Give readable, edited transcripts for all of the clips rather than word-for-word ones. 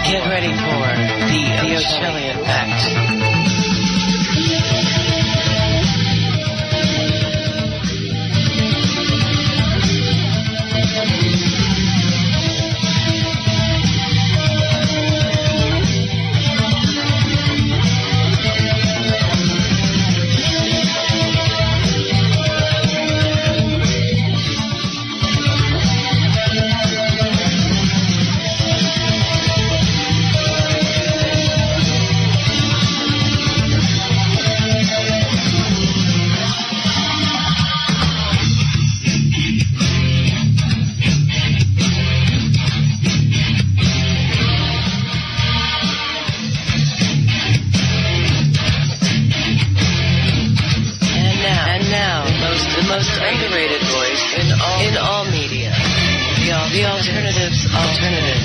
Get ready for the Ochelli Effect. Most underrated voice in all media. The alternative's alternative.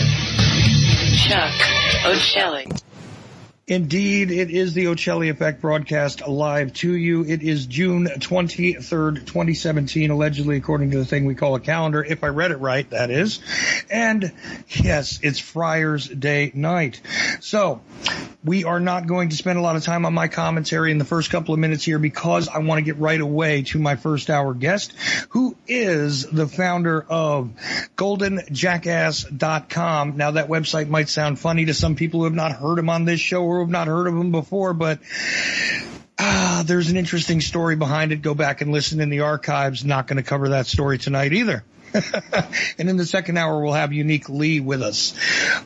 Chuck Ochelli. Indeed, it is the Ochelli Effect broadcast live to you. It is June 23rd, 2017, allegedly, according to the thing we call a calendar, if I read it right, that is. And, yes, it's Friar's Day night. So, we are not going to spend a lot of time on my commentary in the first couple of minutes here because I want to get right away to my first hour guest, who is the founder of goldenjackass.com. Now, that website might sound funny to some people who have not heard him on this show or who have not heard of him before, but there's an interesting story behind it. Go back and listen in the archives. Not going to cover that story tonight either. And in the second hour, we'll have Unique Lee with us.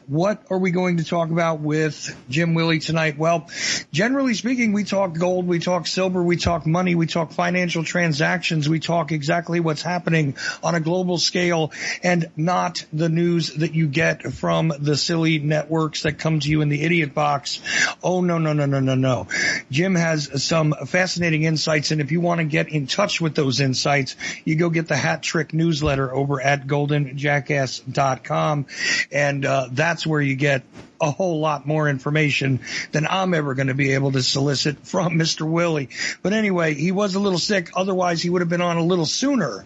What are we going to talk about with Jim Willie tonight? Well, generally speaking, we talk gold, we talk silver, we talk money, we talk financial transactions, we talk exactly what's happening on a global scale and not the news that you get from the silly networks that come to you in the idiot box. Oh, no. Jim has some fascinating insights, and if you want to get in touch with those insights, you go get the Hat Trick newsletter over at goldenjackass.com, and that's where you get a whole lot more information than I'm ever going to be able to solicit from Mr. Willie. But anyway, he was a little sick. Otherwise, he would have been on a little sooner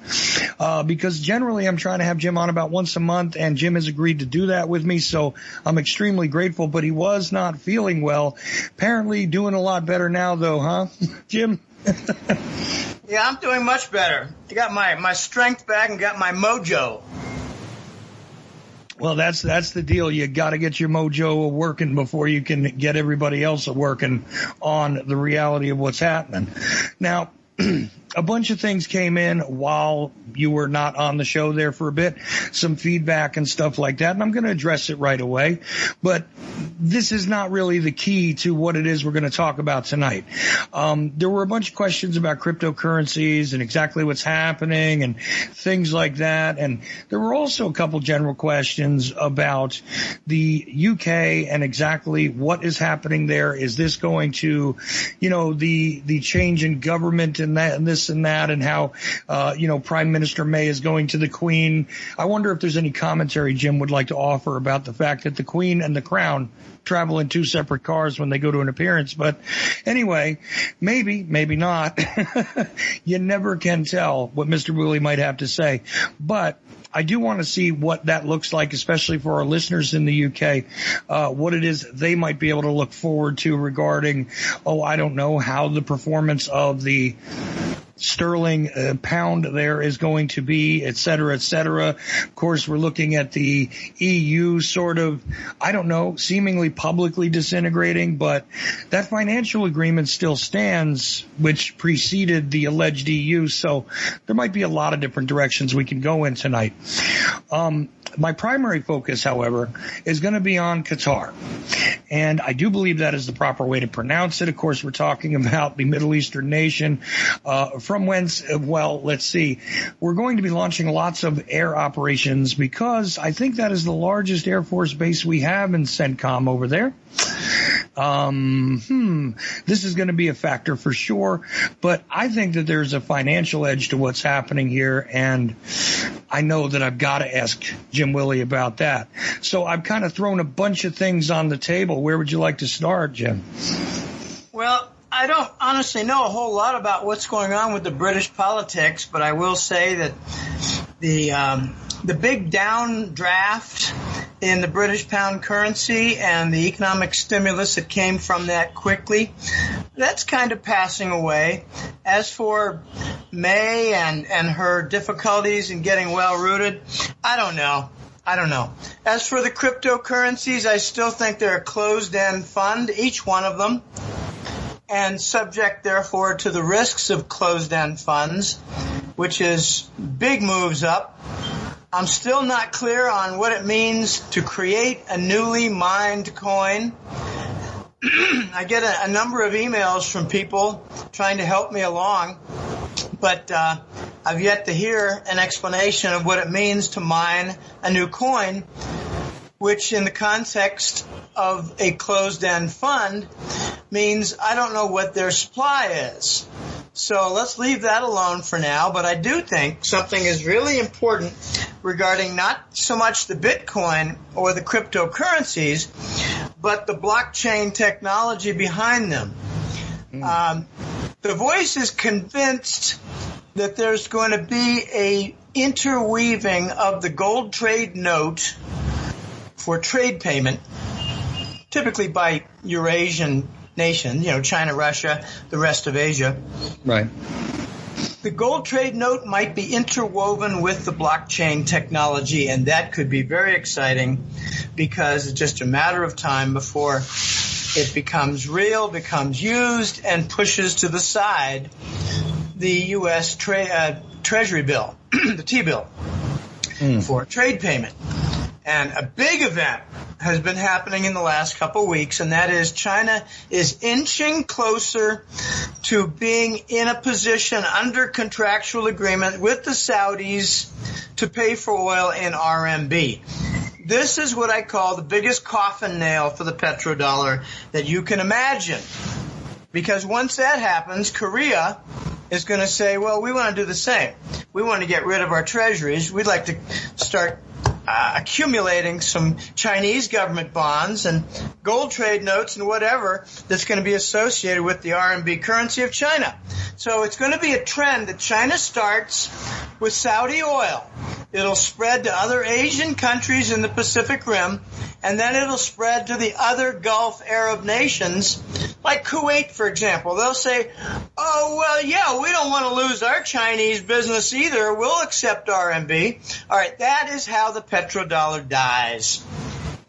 because generally I'm trying to have Jim on about once a month, and Jim has agreed to do that with me, so I'm extremely grateful. But he was not feeling well. Apparently doing a lot better now, though, huh, Jim? Yeah, I'm doing much better. I got my strength back and got my mojo. Well, that's the deal. You got to get your mojo working before you can get everybody else working on the reality of what's happening. Now, a bunch of things came in while you were not on the show there for a bit, some feedback and stuff like that, and I'm going to address it right away. But this is not really the key to what it is we're going to talk about tonight. There were a bunch of questions about cryptocurrencies and exactly what's happening and things like that. And there were also a couple general questions about the UK and exactly what is happening there. Is this going to, the change in government and that and this and that, and how, Prime Minister May is going to the Queen. I wonder if there's any commentary Jim would like to offer about the fact that the Queen and the Crown travel in two separate cars when they go to an appearance. But anyway, maybe not. You never can tell what Mr. Willie might have to say. But I do want to see what that looks like, especially for our listeners in the UK, what it is they might be able to look forward to regarding, I don't know, how the performance of the sterling pound there is going to be, et cetera, et cetera. Of course, we're looking at the EU sort of, seemingly publicly disintegrating, but that financial agreement still stands, which preceded the alleged EU. So there might be a lot of different directions we can go in tonight. My primary focus, however, is going to be on Qatar. And I do believe that is the proper way to pronounce it. Of course, we're talking about the Middle Eastern nation, from whence, let's see, we're going to be launching lots of air operations because I think that is the largest Air Force base we have in CENTCOM over there. This is going to be a factor for sure, but I think that there's a financial edge to what's happening here, and I know that I've got to ask Jim Willie about that. So I've kind of thrown a bunch of things on the table. Where would you like to start, Jim? Well, I don't honestly know a whole lot about what's going on with the British politics, but I will say that the big downdraft in the British pound currency and the economic stimulus that came from that quickly, that's kind of passing away. As for May and her difficulties in getting well rooted, I don't know. As for the cryptocurrencies, I still think they're a closed-end fund, each one of them, and subject, therefore, to the risks of closed-end funds, which is big moves up. I'm still not clear on what it means to create a newly mined coin. I get a number of emails from people trying to help me along, but I've yet to hear an explanation of what it means to mine a new coin, which in the context of a closed-end fund means I don't know what their supply is. So let's leave that alone for now, but I do think something is really important regarding not so much the Bitcoin or the cryptocurrencies, but the blockchain technology behind them. The Voice is convinced that there's going to be a interweaving of the gold trade note for trade payment, typically by Eurasian nation, China, Russia, the rest of Asia. Right. The gold trade note might be interwoven with the blockchain technology, and that could be very exciting because it's just a matter of time before it becomes real, becomes used, and pushes to the side the U.S. Treasury bill, the T-bill, for trade payment. And a big event has been happening in the last couple of weeks, and that is China is inching closer to being in a position under contractual agreement with the Saudis to pay for oil in RMB. This is what I call the biggest coffin nail for the petrodollar that you can imagine. Because once that happens, Korea is going to say, well, we want to do the same. We want to get rid of our treasuries. We'd like to start accumulating some Chinese government bonds and gold trade notes and whatever that's going to be associated with the RMB currency of China. So it's going to be a trend that China starts with Saudi oil. It'll spread to other Asian countries in the Pacific Rim, and then it'll spread to the other Gulf Arab nations, like Kuwait, for example. They'll say, oh, well, yeah, we don't want to lose our Chinese business either. We'll accept RMB. All right, that is how the petrodollar dies.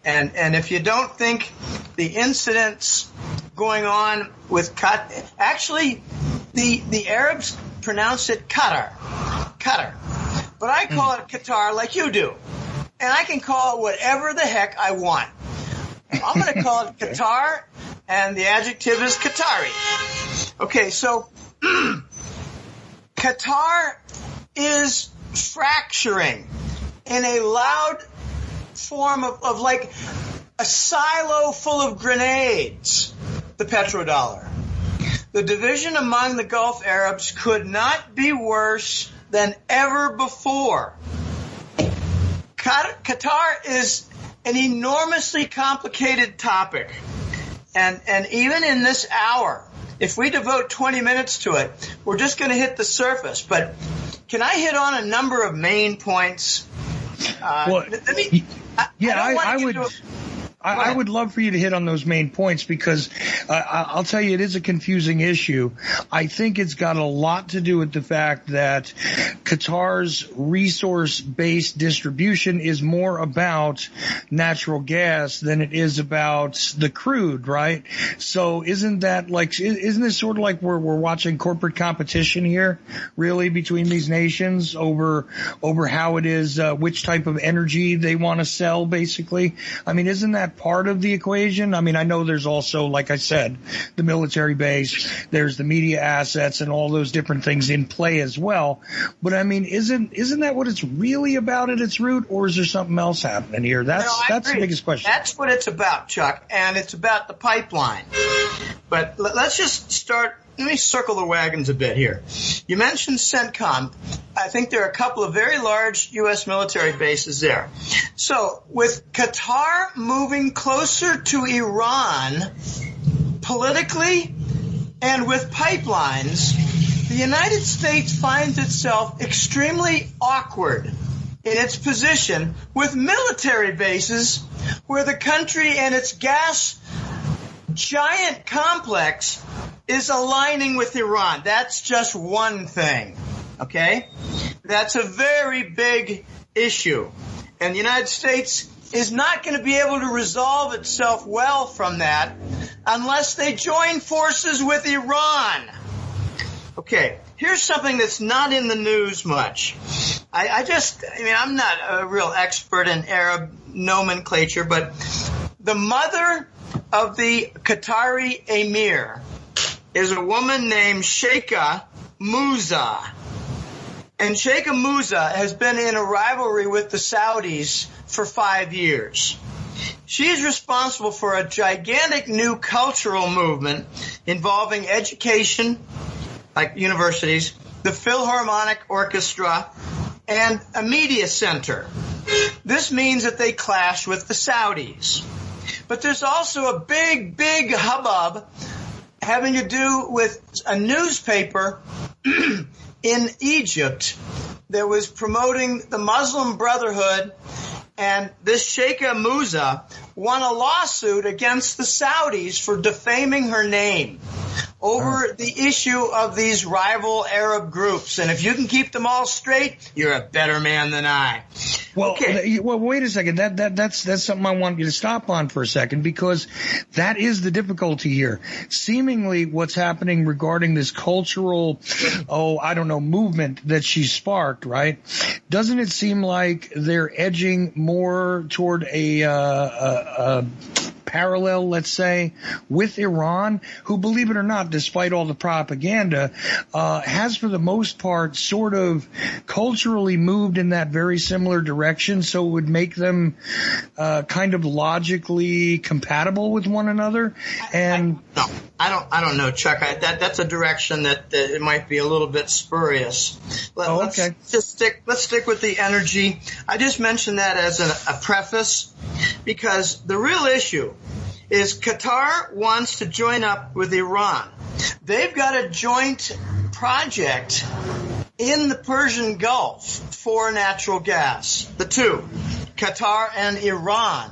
And if you don't think the incidents going on with Qatar, actually, the Arabs pronounce it Qatar. But I call it Qatar like you do. And I can call it whatever the heck I want. I'm going to call it Qatar, and the adjective is Qatari. Okay, so Qatar is fracturing in a loud form of like a silo full of grenades, the petrodollar. The division among the Gulf Arabs could not be worse than ever before. Qatar is an enormously complicated topic. And even in this hour, if we devote 20 minutes to it, we're just going to hit the surface. But can I hit on a number of main points? I would love for you to hit on those main points because I'll tell you, it is a confusing issue. I think it's got a lot to do with the fact that Qatar's resource-based distribution is more about natural gas than it is about the crude, right? So isn't this sort of like we're watching corporate competition here, really, between these nations over how it is, which type of energy they want to sell, basically? I mean, isn't that part of the equation? I mean, I know there's also, like I said, the military base, there's the media assets and all those different things in play as well. But I mean, isn't that what it's really about at its root, or is there something else happening here? That's the biggest question. That's what it's about, Chuck, and it's about the pipeline. But let's just start. Let me circle the wagons a bit here. You mentioned CENTCOM. I think there are a couple of very large U.S. military bases there. So with Qatar moving closer to Iran politically and with pipelines, the United States finds itself extremely awkward in its position with military bases where the country and its gas giant complex is aligning with Iran. That's just one thing, okay? That's a very big issue. And the United States is not going to be able to resolve itself well from that unless they join forces with Iran. Okay, here's something that's not in the news much. I'm not a real expert in Arab nomenclature, but the mother of the Qatari emir is a woman named Sheikha Musa. And Sheikha Musa has been in a rivalry with the Saudis for 5 years. She is responsible for a gigantic new cultural movement involving education, like universities, the Philharmonic Orchestra, and a media center. This means that they clash with the Saudis. But there's also a big, big hubbub having to do with a newspaper in Egypt that was promoting the Muslim Brotherhood, and this Sheikha Musa won a lawsuit against the Saudis for defaming her name over the issue of these rival Arab groups. And if you can keep them all straight, you're a better man than I. Well, okay. Well, wait a second. That's something I want you to stop on for a second, because that is the difficulty here. Seemingly what's happening regarding this cultural, movement that she sparked, right? Doesn't it seem like they're edging more toward a parallel, let's say, with Iran, who, believe it or not, despite all the propaganda, has for the most part sort of culturally moved in that very similar direction, so it would make them kind of logically compatible with one another. And I don't know, Chuck. That's a direction that it might be a little bit spurious. Okay. Let's stick with the energy. I just mentioned that as a preface, because the real issue is Qatar wants to join up with Iran. They've got a joint project in the Persian Gulf for natural gas. The two, Qatar and Iran.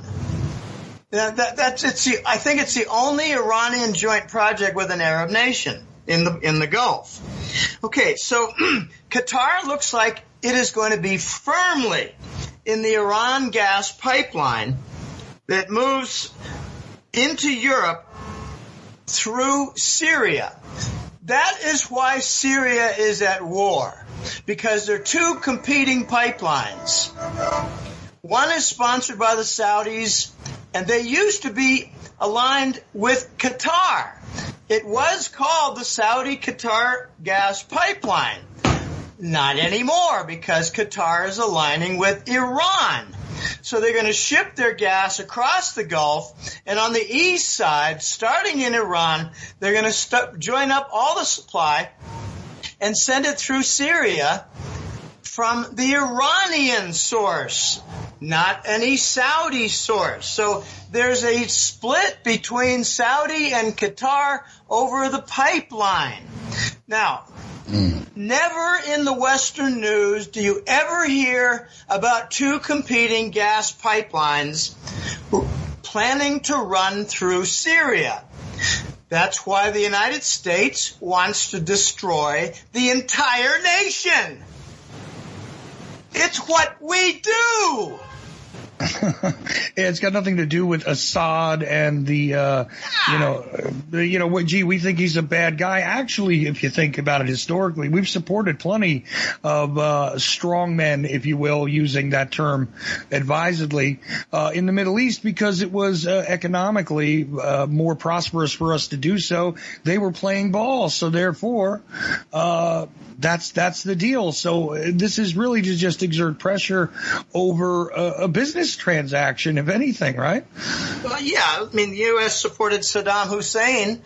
Now, I think it's the only Iranian joint project with an Arab nation in the Gulf. Okay, so Qatar looks like it is going to be firmly in the Iran gas pipeline that moves into Europe through Syria. That is why Syria is at war, because there are two competing pipelines. One is sponsored by the Saudis, and they used to be aligned with Qatar. It was called the Saudi-Qatar gas pipeline. Not anymore, because Qatar is aligning with Iran. So they're going to ship their gas across the Gulf, and on the east side, starting in Iran, they're going to join up all the supply and send it through Syria from the Iranian source, not any Saudi source. So there's a split between Saudi and Qatar over the pipeline. Now, never in the Western news do you ever hear about two competing gas pipelines planning to run through Syria. That's why the United States wants to destroy the entire nation. It's what we do. It's got nothing to do with Assad and we think he's a bad guy. Actually, if you think about it historically, we've supported plenty of strong men, if you will, using that term advisedly, in the Middle East, because it was economically more prosperous for us to do so. They were playing ball, so therefore that's the deal. So this is really to just exert pressure over a business transaction, if anything, right? Well, yeah. I mean, the U.S. supported Saddam Hussein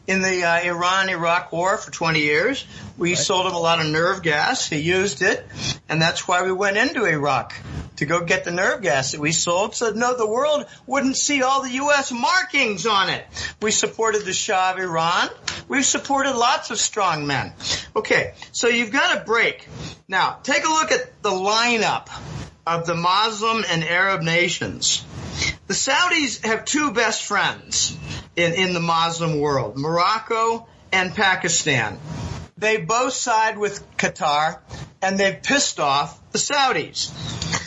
in in the Iran-Iraq war for 20 years. We sold him a lot of nerve gas. He used it, and that's why we went into Iraq, to go get the nerve gas that we sold. So, no, the world wouldn't see all the U.S. markings on it. We supported the Shah of Iran. We've supported lots of strong men. Okay, so you've got a break. Now, take a look at the lineup of the Muslim and Arab nations. The Saudis have two best friends in the Muslim world, Morocco and Pakistan. They both side with Qatar, and they've pissed off the Saudis.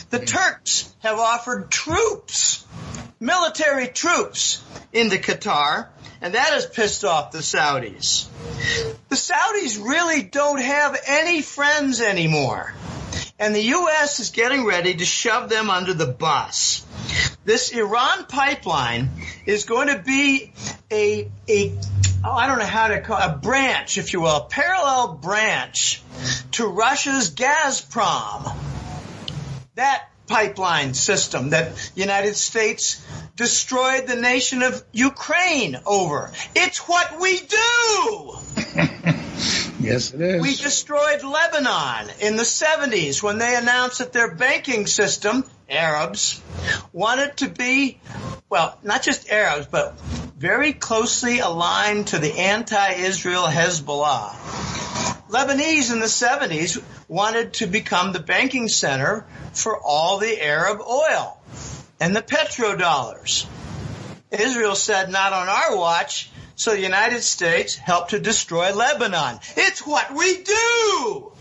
The Turks have offered troops, military troops, into Qatar, and that has pissed off the Saudis. The Saudis really don't have any friends anymore, and the U.S. is getting ready to shove them under the bus. This Iran pipeline is going to be I don't know how to call it, a branch, if you will, a parallel branch to Russia's Gazprom. That pipeline system that the United States destroyed the nation of Ukraine over. It's what we do! Yes, it is. We destroyed Lebanon in the 70s when they announced that their banking system, Arabs, wanted to be, well, not just Arabs, but very closely aligned to the anti-Israel Hezbollah. Lebanese in the 70s wanted to become the banking center for all the Arab oil and the petrodollars. Israel said, not on our watch. So the United States helped to destroy Lebanon. It's what we do!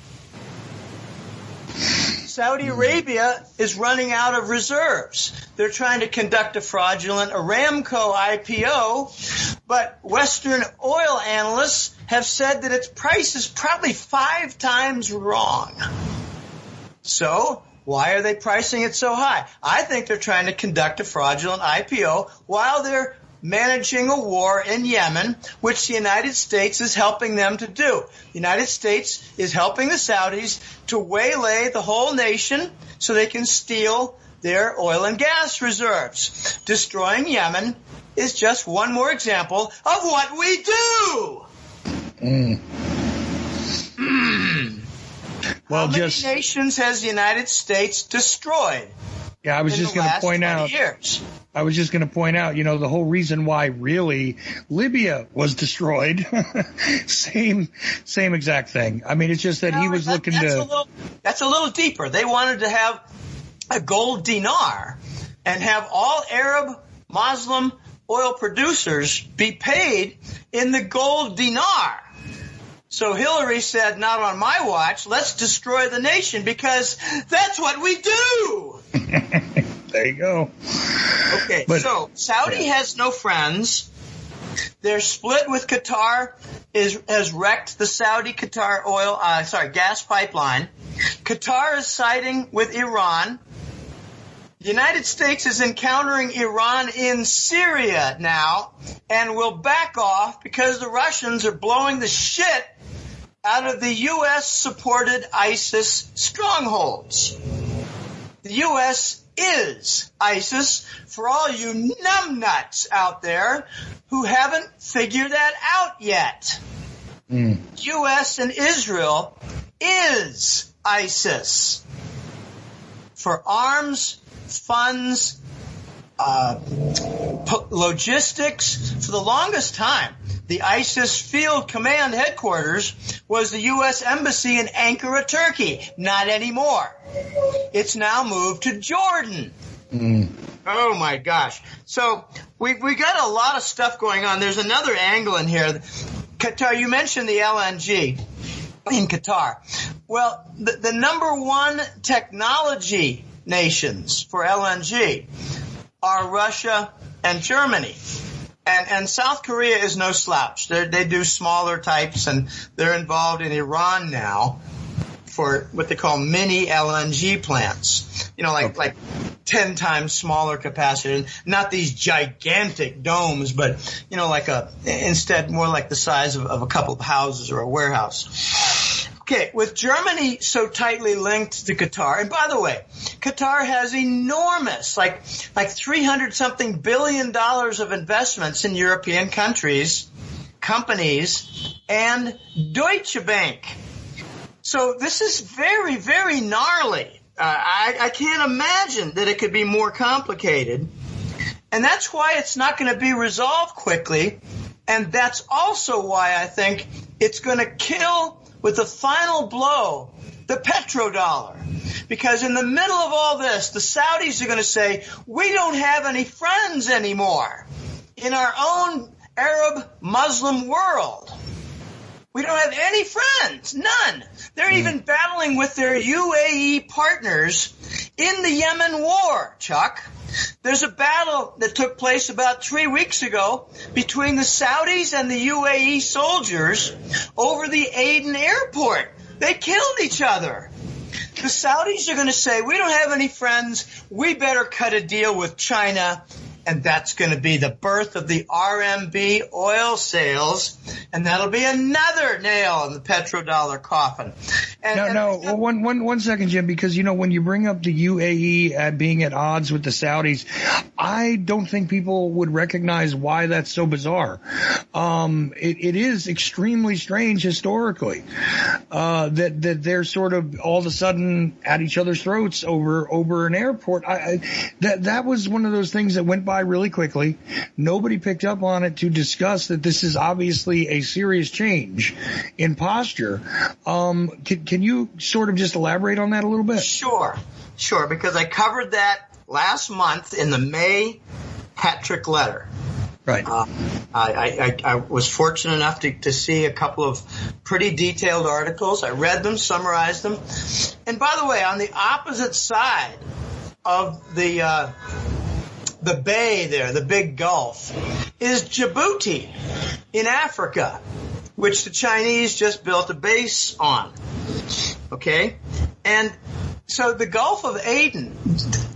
Saudi Arabia is running out of reserves. They're trying to conduct a fraudulent Aramco IPO, but Western oil analysts have said that its price is probably 5 times wrong. So, why are they pricing it so high? I think they're trying to conduct a fraudulent IPO while they're managing a war in Yemen, which the United States is helping them to do. The United States is helping the Saudis to waylay the whole nation so they can steal their oil and gas reserves. Destroying Yemen is just one more example of what we do. Well, How many nations has the United States destroyed? Yeah, I was just going to point out. I was just going to point out, you know, the whole reason why really Libya was destroyed. same exact thing. I mean, it's just that he was looking to. That's a little deeper. They wanted to have a gold dinar and have all Arab Muslim oil producers be paid in the gold dinar. So Hillary said, not on my watch, let's destroy the nation because that's what we do. There you go. Okay, so Saudi has no friends. Their split with Qatar has wrecked the Saudi-Qatar gas pipeline. Qatar is siding with Iran. The United States is encountering Iran in Syria now and will back off because the Russians are blowing the shit out of the U.S.-supported ISIS strongholds. The U.S. is ISIS for all you numbnuts out there who haven't figured that out yet. U.S. and Israel is ISIS for arms, funds, logistics. For the longest time, the ISIS field command headquarters was the U.S. Embassy in Ankara, Turkey. Not anymore. It's now moved to Jordan. Oh, my gosh. So we got a lot of stuff going on. There's another angle in here. Qatar, you mentioned the LNG in Qatar. Well, the number one technology nations for LNG are Russia and Germany. And South Korea is no slouch. They do smaller types, and they're involved in Iran now for what they call mini LNG plants. You know, like 10 times smaller capacity. Not these gigantic domes, but, you know, instead more like the size of a couple of houses or a warehouse. Okay, with Germany so tightly linked to Qatar, and by the way, Qatar has enormous, like $300-something billion of investments in European countries companies and Deutsche Bank. So this is very, very gnarly. I can't imagine that it could be more complicated. And that's why it's not going to be resolved quickly. And that's also why I think it's going to kill with the final blow the petrodollar. Because in the middle of all this, the Saudis are going to say, we don't have any friends anymore in our own Arab Muslim world. We don't have any friends, none. They're even battling with their UAE partners in the Yemen war, Chuck. There's a battle that took place about 3 weeks ago between the Saudis and the UAE soldiers over the Aden airport. They killed each other. The Saudis are going to say, we don't have any friends. We better cut a deal with China. And that's going to be the birth of the RMB oil sales. And that'll be another nail in the petrodollar coffin. One second, Jim, because, when you bring up the UAE being at odds with the Saudis, I don't think people would recognize why that's so bizarre. It is extremely strange historically, that they're sort of all of a sudden at each other's throats over an airport. That was one of those things that went by really quickly. Nobody picked up on it to discuss that this is obviously a serious change in posture. Can you sort of just elaborate on that a little bit? Sure, because I covered that last month in the May Patrick letter. Right. I was fortunate enough to see a couple of pretty detailed articles. I read them, summarized them. And by the way, on the opposite side of the bay there, the big Gulf, is Djibouti in Africa, which the Chinese just built a base on. Okay? And so the Gulf of Aden,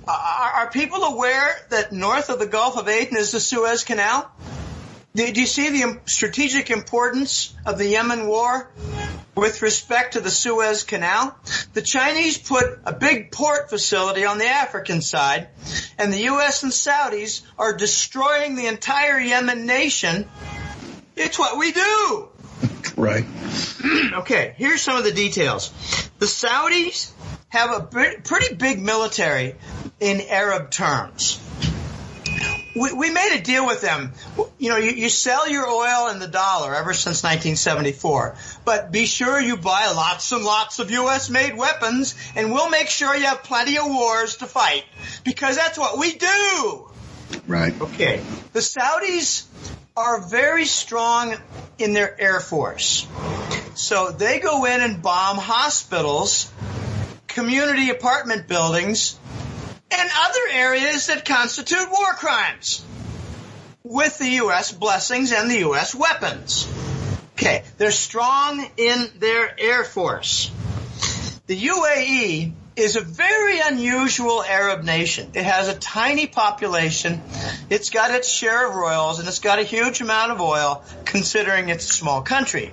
are people aware that north of the Gulf of Aden is the Suez Canal? Do you see the strategic importance of the Yemen war with respect to the Suez Canal? The Chinese put a big port facility on the African side, and the U.S. and Saudis are destroying the entire Yemen nation. It's what we do. Right. Okay, here's some of the details. The Saudis have a pretty big military in Arab terms. We made a deal with them. You sell your oil in the dollar ever since 1974, but be sure you buy lots and lots of U.S.-made weapons, and we'll make sure you have plenty of wars to fight, because that's what we do. Right. Okay. The Saudis are very strong in their Air Force. So they go in and bomb hospitals, community apartment buildings, and other areas that constitute war crimes with the U.S. blessings and the U.S. weapons. Okay, they're strong in their Air Force. The UAE is a very unusual Arab nation. It has a tiny population. It's got its share of royals, and it's got a huge amount of oil, considering it's a small country.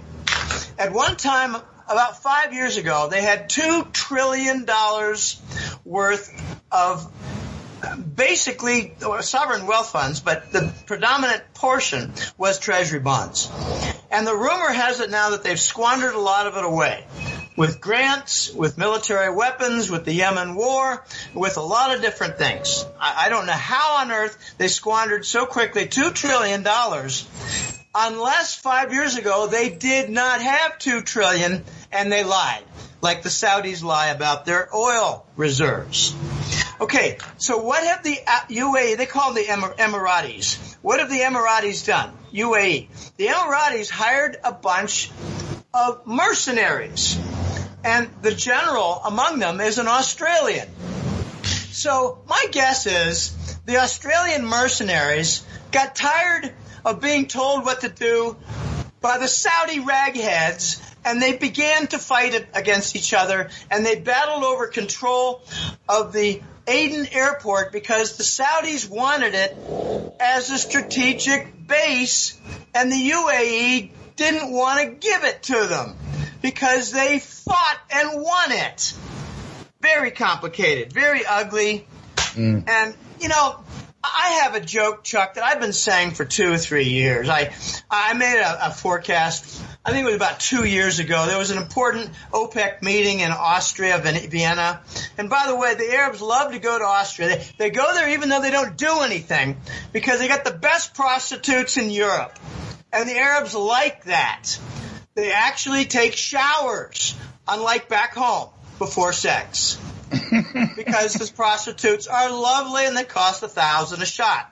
At one time, about 5 years ago, they had $2 trillion worth of basically sovereign wealth funds, but the predominant portion was treasury bonds. And the rumor has it now that they've squandered a lot of it away with grants, with military weapons, with the Yemen war, with a lot of different things. I don't know how on earth they squandered so quickly $2 trillion unless 5 years ago they did not have $2 trillion and they lied, like the Saudis lie about their oil reserves. Okay, so what have the UAE, they call them the Emiratis. What have the Emiratis done? UAE. The Emiratis hired a bunch of mercenaries, and the general among them is an Australian. So my guess is the Australian mercenaries got tired of being told what to do by the Saudi ragheads, and they began to fight against each other, and they battled over control of the Aden airport because the Saudis wanted it as a strategic base, and the UAE didn't want to give it to them because they fought and won it. Very complicated, very ugly. And, I have a joke, Chuck, that I've been saying for 2 or 3 years. I made a forecast, I think it was about 2 years ago. There was an important OPEC meeting in Austria, Vienna. And by the way, the Arabs love to go to Austria. They go there even though they don't do anything because they got the best prostitutes in Europe. And the Arabs like that. They actually take showers, unlike back home, before sex. Because his prostitutes are lovely and they cost $1,000 a shot.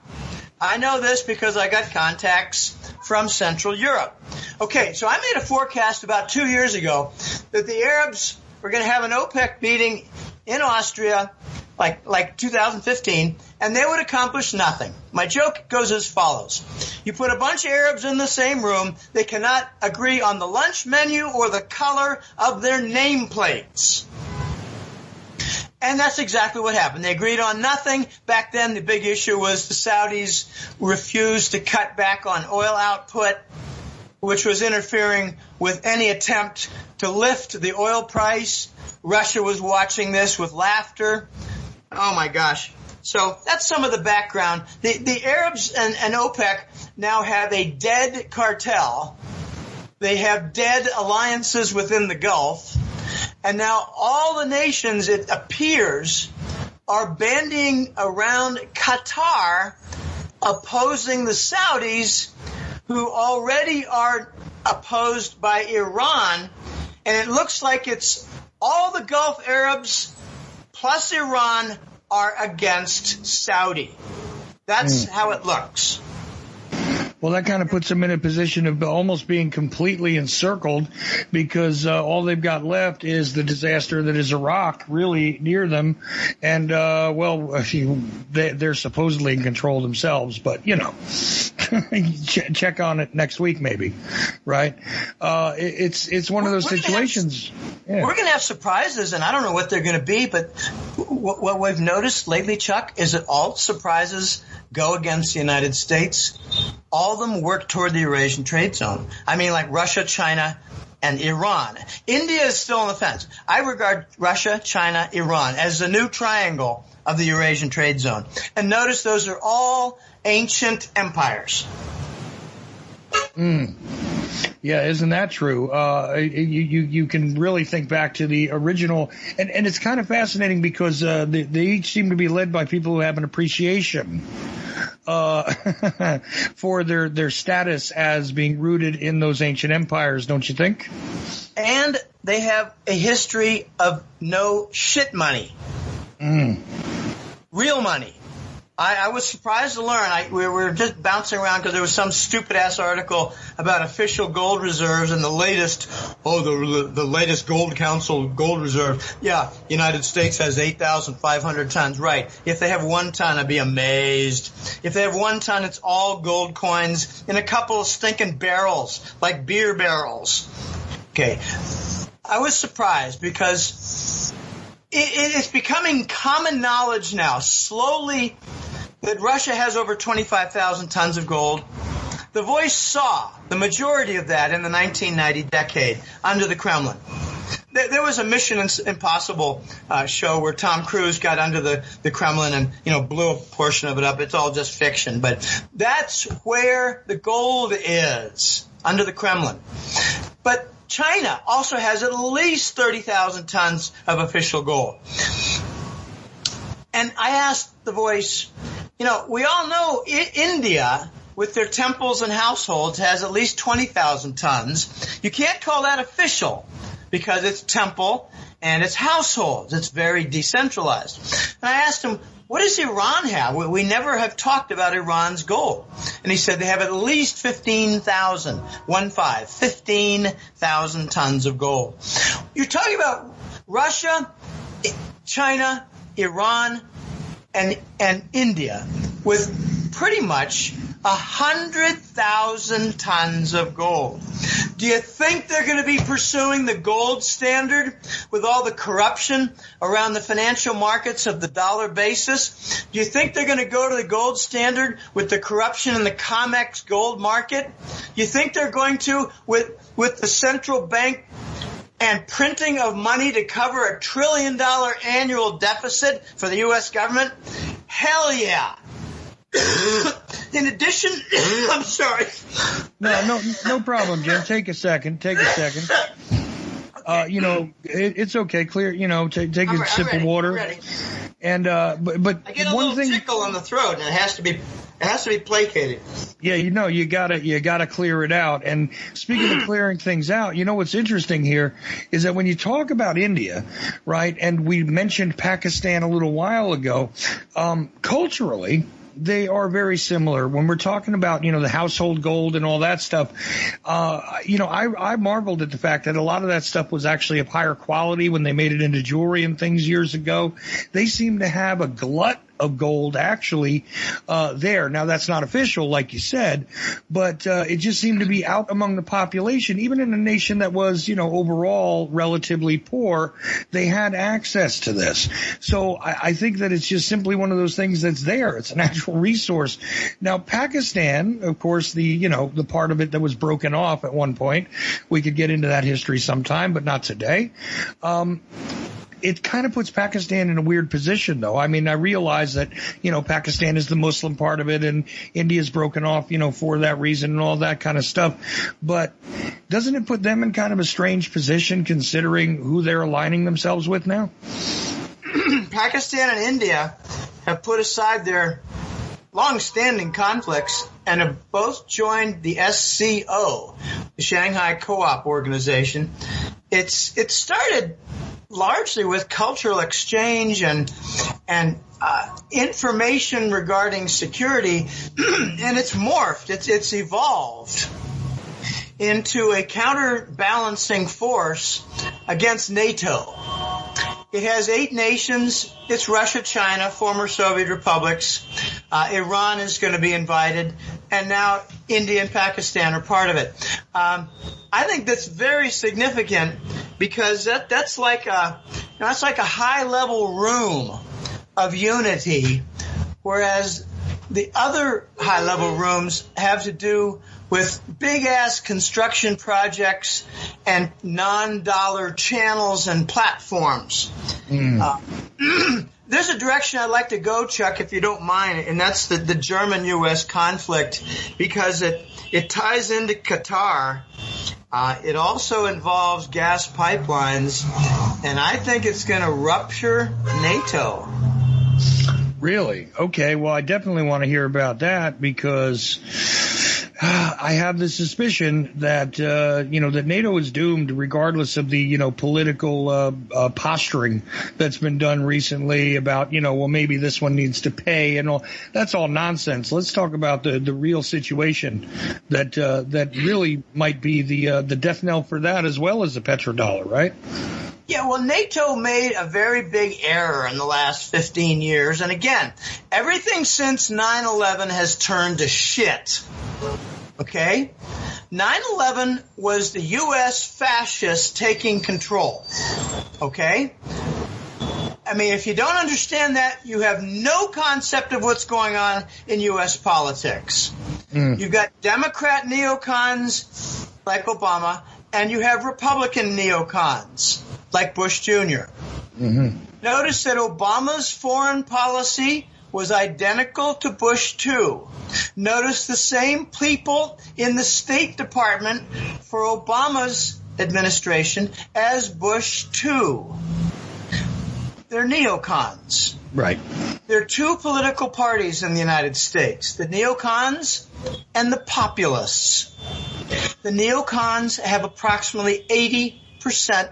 I know this because I got contacts from Central Europe. Okay, so I made a forecast about 2 years ago that the Arabs were going to have an OPEC meeting in Austria like 2015, and they would accomplish nothing. My joke goes as follows. You put a bunch of Arabs in the same room, they cannot agree on the lunch menu or the color of their nameplates. And that's exactly what happened. They agreed on nothing. Back then, the big issue was the Saudis refused to cut back on oil output, which was interfering with any attempt to lift the oil price. Russia was watching this with laughter. Oh, my gosh. So that's some of the background. The Arabs and OPEC now have a dead cartel. They have dead alliances within the Gulf. And now all the nations, it appears, are banding around Qatar, opposing the Saudis, who already are opposed by Iran. And it looks like it's all the Gulf Arabs plus Iran are against Saudi. That's how it looks. Well, that kind of puts them in a position of almost being completely encircled because all they've got left is the disaster that is Iraq, really near them. And, they're supposedly in control themselves, but, check on it next week maybe, right? It's one of those situations. We're going to have surprises, and I don't know what they're going to be, but what we've noticed lately, Chuck, is that all surprises go against the United States. All of them work toward the Eurasian trade zone. I mean, like Russia, China, and Iran. India is still on the fence. I regard Russia, China, Iran as the new triangle of the Eurasian trade zone. And notice those are all ancient empires. Yeah, isn't that true? You can really think back to the original, and it's kind of fascinating because they each seem to be led by people who have an appreciation for their status as being rooted in those ancient empires, don't you think? And they have a history of no shit money. Real money. I was surprised to learn. We were just bouncing around because there was some stupid-ass article about official gold reserves and the latest Gold Council gold reserve. Yeah, United States has 8,500 tons. Right. If they have 1 ton, I'd be amazed. If they have 1 ton, it's all gold coins in a couple of stinking barrels, like beer barrels. Okay. I was surprised because it's becoming common knowledge now, slowly, that Russia has over 25,000 tons of gold. The Voice saw the majority of that in the 1990 decade under the Kremlin. There was a Mission Impossible show where Tom Cruise got under the Kremlin and, blew a portion of it up. It's all just fiction. But that's where the gold is, under the Kremlin. But China also has at least 30,000 tons of official gold. And I asked The Voice, we all know India, with their temples and households, has at least 20,000 tons. You can't call that official because it's temple and it's households. It's very decentralized. And I asked him, what does Iran have? We never have talked about Iran's gold. And he said they have at least 15,000 tons of gold. You're talking about Russia, China, Iran, and India with pretty much 100,000 tons of gold. Do you think they're going to be pursuing the gold standard with all the corruption around the financial markets of the dollar basis? Do you think they're going to go to the gold standard with the corruption in the COMEX gold market? Do you think they're going to with the central bank and printing of money to cover $1 trillion annual deficit for the U.S. government? Hell yeah. In addition, I'm sorry. No problem, Jim. Take a second. It's okay. Clear. Take a sip of water. I'm ready. And but I get a little tickle in the throat, and it has to be placated. Yeah, you gotta clear it out. And speaking of clearing things out, what's interesting here is that when you talk about India, right, and we mentioned Pakistan a little while ago, culturally, they are very similar. When we're talking about, the household gold and all that stuff, I marveled at the fact that a lot of that stuff was actually of higher quality when they made it into jewelry and things years ago. They seem to have a glut of gold actually there. Now, that's not official, like you said, but it just seemed to be out among the population. Even in a nation that was, overall relatively poor, they had access to this. So I think that it's just simply one of those things that's there. It's a natural resource. Now, Pakistan, of course, the part of it that was broken off at one point, we could get into that history sometime, but not today. It kind of puts Pakistan in a weird position, though. I mean, I realize that, Pakistan is the Muslim part of it and India's broken off, for that reason and all that kind of stuff. But doesn't it put them in kind of a strange position considering who they're aligning themselves with now? Pakistan and India have put aside their long-standing conflicts and have both joined the SCO, the Shanghai Co-op Organization. It started largely with cultural exchange and information regarding security, and it's morphed. It's evolved into a counterbalancing force against NATO. It has 8 nations. It's Russia, China, former Soviet republics. Iran is going to be invited, and now India and Pakistan are part of it. I think that's very significant because that's like a high-level room of unity, whereas the other high-level rooms have to do with big-ass construction projects and non-dollar channels and platforms. There's a direction I'd like to go, Chuck, if you don't mind, and that's the German-U.S. conflict, because it ties into Qatar. It also involves gas pipelines, and I think it's going to rupture NATO. Really? Okay, well, I definitely want to hear about that because I have the suspicion that, that NATO is doomed regardless of the, political posturing that's been done recently about, maybe this one needs to pay and all. That's all nonsense. Let's talk about the real situation that really might be the death knell for that as well as the petrodollar, right? Yeah, well, NATO made a very big error in the last 15 years. And again, everything since 9/11 has turned to shit. Okay? 9/11 was the U.S. fascists taking control. Okay? I mean, if you don't understand that, you have no concept of what's going on in U.S. politics. You've got Democrat neocons like Obama, and you have Republican neocons like Bush Jr. Notice that Obama's foreign policy was identical to Bush II. Notice the same people in the State Department for Obama's administration as Bush II. They're neocons. Right. There are 2 political parties in the United States, the neocons and the populists. The neocons have approximately 80%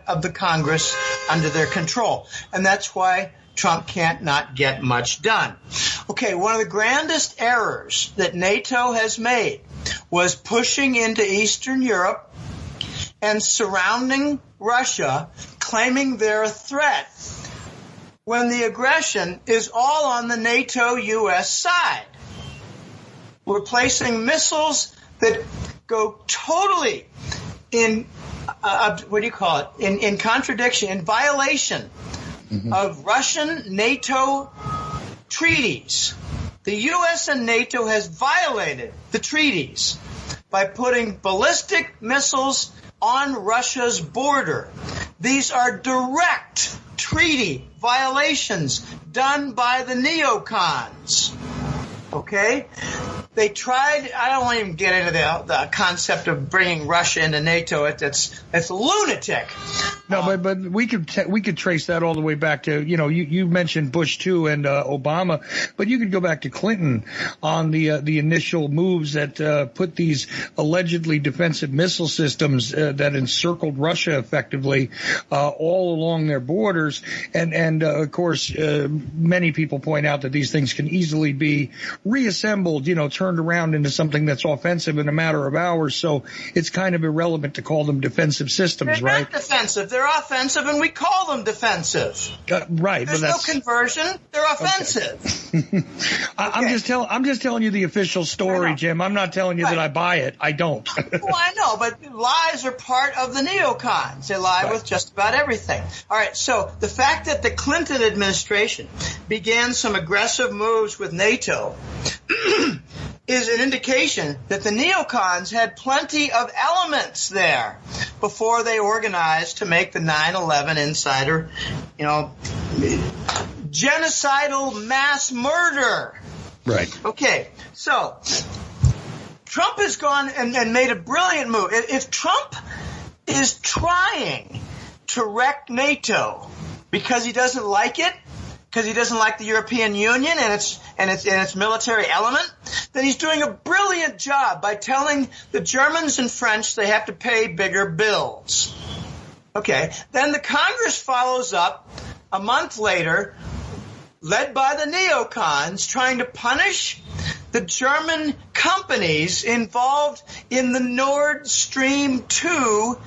of the Congress under their control, and that's why Trump can't not get much done. Okay, one of the grandest errors that NATO has made was pushing into Eastern Europe and surrounding Russia, claiming they're a threat, when the aggression is all on the NATO-U.S. side. We're placing missiles that go totally in contradiction, in violation of Russian NATO treaties. The U.S. and NATO has violated the treaties by putting ballistic missiles on Russia's border. These are direct treaty violations done by the neocons. Okay? They tried, I don't want to even get into the concept of bringing Russia into NATO. It's lunatic. No, but we could trace that all the way back to, you mentioned Bush too and Obama, but you could go back to Clinton on the initial moves that put these allegedly defensive missile systems that encircled Russia effectively all along their borders, and of course many people point out that these things can easily be reassembled, turned around into something that's offensive in a matter of hours. So it's kind of irrelevant to call them defensive systems, They're right? not defensive. They're offensive, and we call them defensive. Right. There's no conversion. They're offensive. Okay. I'm just telling you the official story, Jim. I'm not telling you that I buy it. I don't. Well, I know, but lies are part of the neocons. They lie with just about everything. All right, so the fact that the Clinton administration began some aggressive moves with NATO is an indication that the neocons had plenty of elements there before they organized to make the 9/11 insider, genocidal mass murder. Right. Okay, so Trump has gone and made a brilliant move. If Trump is trying to wreck NATO because he doesn't like it, because he doesn't like the European Union and its military element, then he's doing a brilliant job by telling the Germans and French they have to pay bigger bills. Okay, then the Congress follows up a month later, led by the neocons, trying to punish the German companies involved in the Nord Stream 2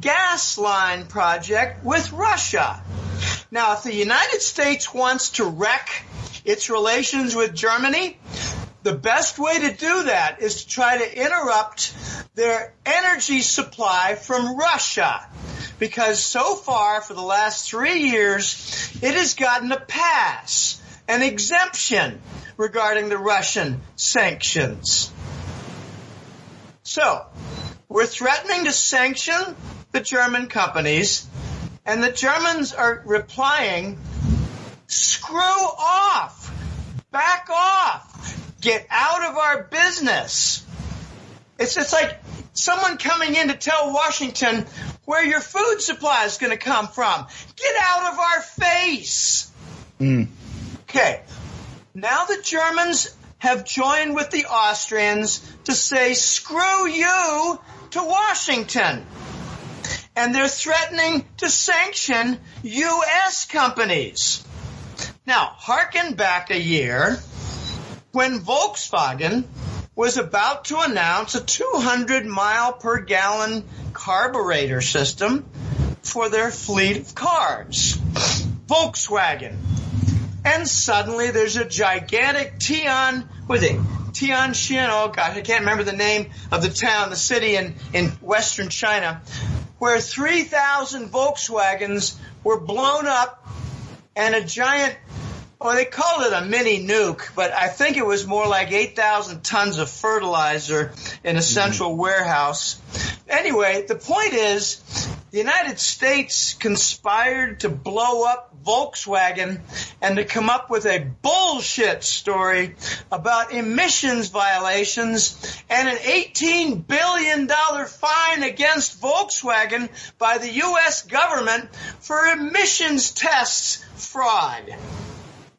gas line project with Russia. Now, if the United States wants to wreck its relations with Germany, the best way to do that is to try to interrupt their energy supply from Russia. Because so far, for the last 3 years, it has gotten a pass, an exemption regarding the Russian sanctions. So, we're threatening to sanction the German companies, and the Germans are replying, screw off, back off, get out of our business. It's like someone coming in to tell Washington where your food supply is going to come from. Get out of our face. Okay. Now the Germans have joined with the Austrians to say screw you to Washington. And they're threatening to sanction U.S. companies. Now, hearken back a year when Volkswagen was about to announce a 200-mile-per-gallon carburetor system for their fleet of cars. Volkswagen. And suddenly there's a gigantic Tianjin, oh gosh, I can't remember the name of the town, the city in western China, where 3,000 Volkswagens were blown up and a giant, they called it a mini nuke, but I think it was more like 8,000 tons of fertilizer in a central warehouse. Anyway, the point is, the United States conspired to blow up Volkswagen and to come up with a bullshit story about emissions violations and an $18 billion fine against Volkswagen by the U.S. government for emissions tests fraud.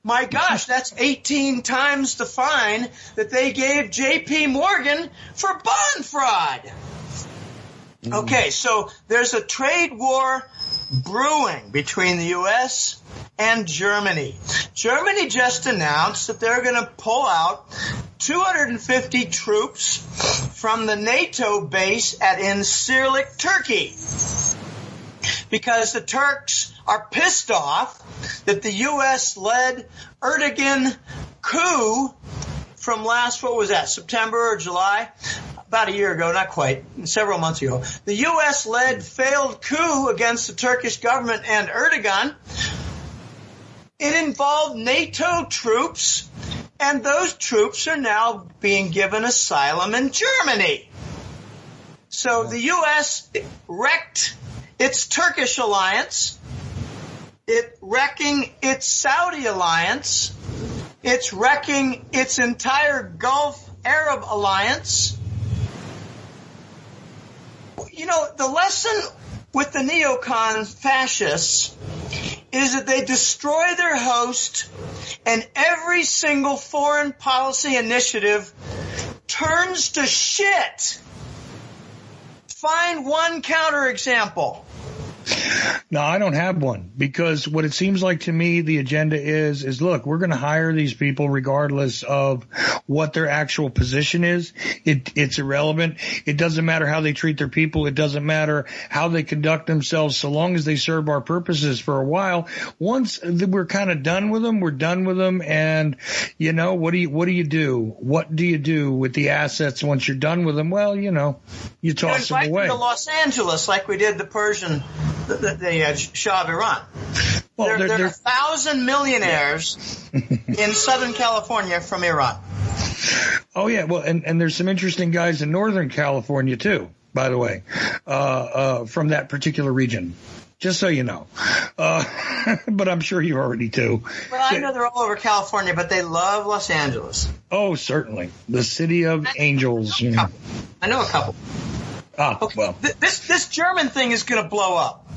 My gosh, that's 18 times the fine that they gave J.P. Morgan for bond fraud. Okay, so there's a trade war brewing between the U.S. and Germany. Germany just announced that they're going to pull out 250 troops from the NATO base at Incirlik, Turkey, because the Turks are pissed off that the U.S.-led Erdogan coup from September or July? About a year ago, not quite, several months ago. The U.S.-led failed coup against the Turkish government and Erdogan. It involved NATO troops, and those troops are now being given asylum in Germany. So the U.S. wrecked its Turkish alliance, it wrecking its Saudi alliance, It's wrecking its entire Gulf Arab alliance. You know, the lesson with the neocon fascists is that they destroy their host, and every single foreign policy initiative turns to shit. Find one counterexample. No, I don't have one, because what it seems like to me the agenda is look, we're going to hire these people regardless of what their actual position is. It's irrelevant. It doesn't matter how they treat their people. It doesn't matter how they conduct themselves, so long as they serve our purposes for a while. Once we're kind of done with them, we're done with them. And, you know, what do you do? What do you do with the assets once you're done with them? Well, you know, you toss them away. To Los Angeles like we did the Persian, the Shah of Iran. Well, there are 1,000 millionaires in Southern California from Iran. Oh, yeah. Well, and there's some interesting guys in Northern California, too, by the way, from that particular region. Just so you know. But I'm sure you already do. Well, I know they're all over California, but they love Los Angeles. Oh, certainly. The city of angels. I know a couple. Okay. Well. This German thing is going to blow up.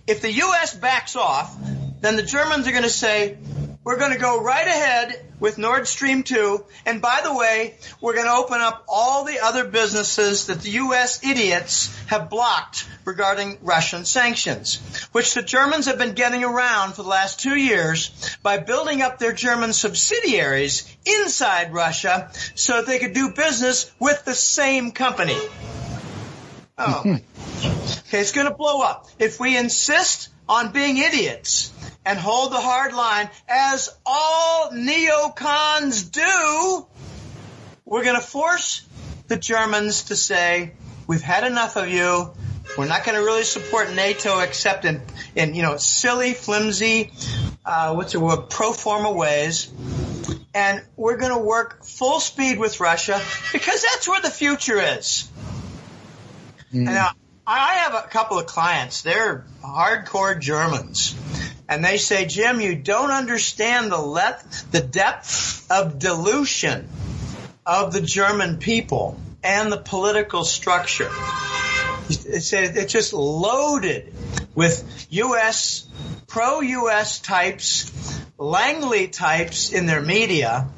If the U.S. backs off, then the Germans are going to say, we're going to go right ahead with Nord Stream 2. And by the way, we're going to open up all the other businesses that the U.S. idiots have blocked regarding Russian sanctions, which the Germans have been getting around for the last 2 years by building up their German subsidiaries inside Russia so that they could do business with the same company. Oh. Okay, it's going to blow up. If we insist on being idiots and hold the hard line, as all neocons do, we're going to force the Germans to say, we've had enough of you. We're not going to really support NATO except in silly, flimsy, pro forma ways. And we're going to work full speed with Russia because that's where the future is. Now, I have a couple of clients. They're hardcore Germans. And they say, Jim, you don't understand the depth of delusion of the German people and the political structure. It's just loaded with pro-U.S. types, Langley types in their media.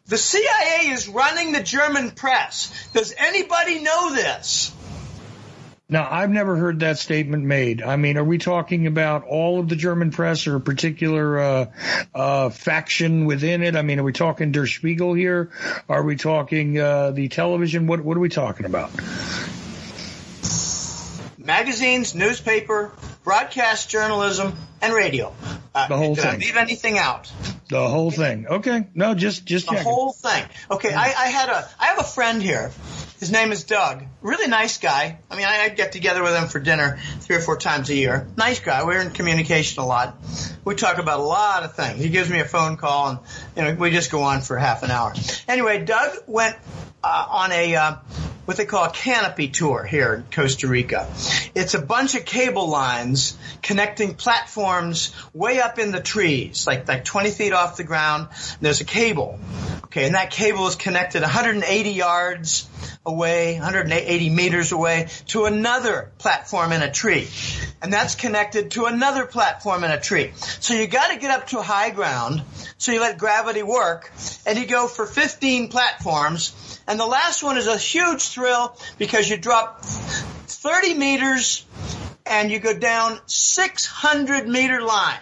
The CIA is running the German press. Does anybody know this? Now, I've never heard that statement made. I mean, are we talking about all of the German press or a particular faction within it? I mean, are we talking Der Spiegel here? Are we talking the television? What are we talking about? Magazines, newspaper, broadcast journalism, and radio. The whole thing. Did I leave anything out? The whole thing. Okay. No, just the checking. Whole thing. Okay. I have a friend here. His name is Doug. Really nice guy. I mean, I get together with him for dinner 3 or 4 times a year. Nice guy. We're in communication a lot. We talk about a lot of things. He gives me a phone call, and we just go on for half an hour. Anyway, Doug went on a what they call a canopy tour here in Costa Rica. It's a bunch of cable lines connecting platforms way up in the trees, like 20 feet off the ground. There's a cable. Okay, and that cable is connected 180 yards away, 180 meters away to another platform in a tree. And that's connected to another platform in a tree. So you got to get up to high ground. So you let gravity work, and you go for 15 platforms. And the last one is a huge thrill because you drop 30 meters and you go down 600-meter line.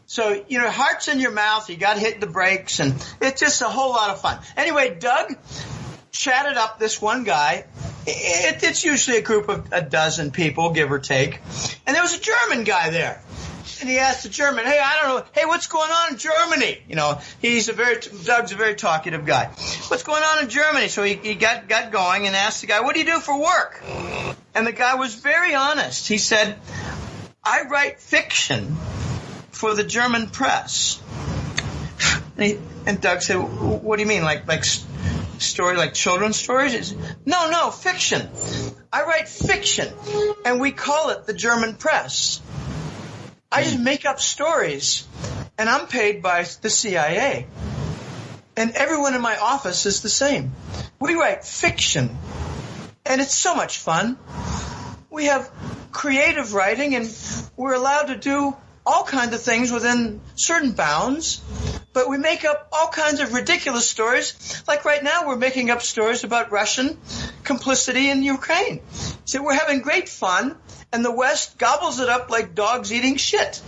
So, heart's in your mouth, you got to hit the brakes, and it's just a whole lot of fun. Anyway, Doug chatted up this one guy. It's usually a group of a dozen people, give or take. And there was a German guy there. And he asked the German, hey, I don't know, hey, what's going on in Germany? Doug's a very talkative guy. What's going on in Germany? So he got going and asked the guy, what do you do for work? And the guy was very honest. He said, I write fiction for the German press. And Doug said, what do you mean? Like story, like children's stories? No, fiction. I write fiction, and we call it the German press. I just make up stories, and I'm paid by the CIA. And everyone in my office is the same. We write fiction, and it's so much fun. We have creative writing, and we're allowed to do all kinds of things within certain bounds, but we make up all kinds of ridiculous stories. Like right now, we're making up stories about Russian complicity in Ukraine. So we're having great fun, and the West gobbles it up like dogs eating shit.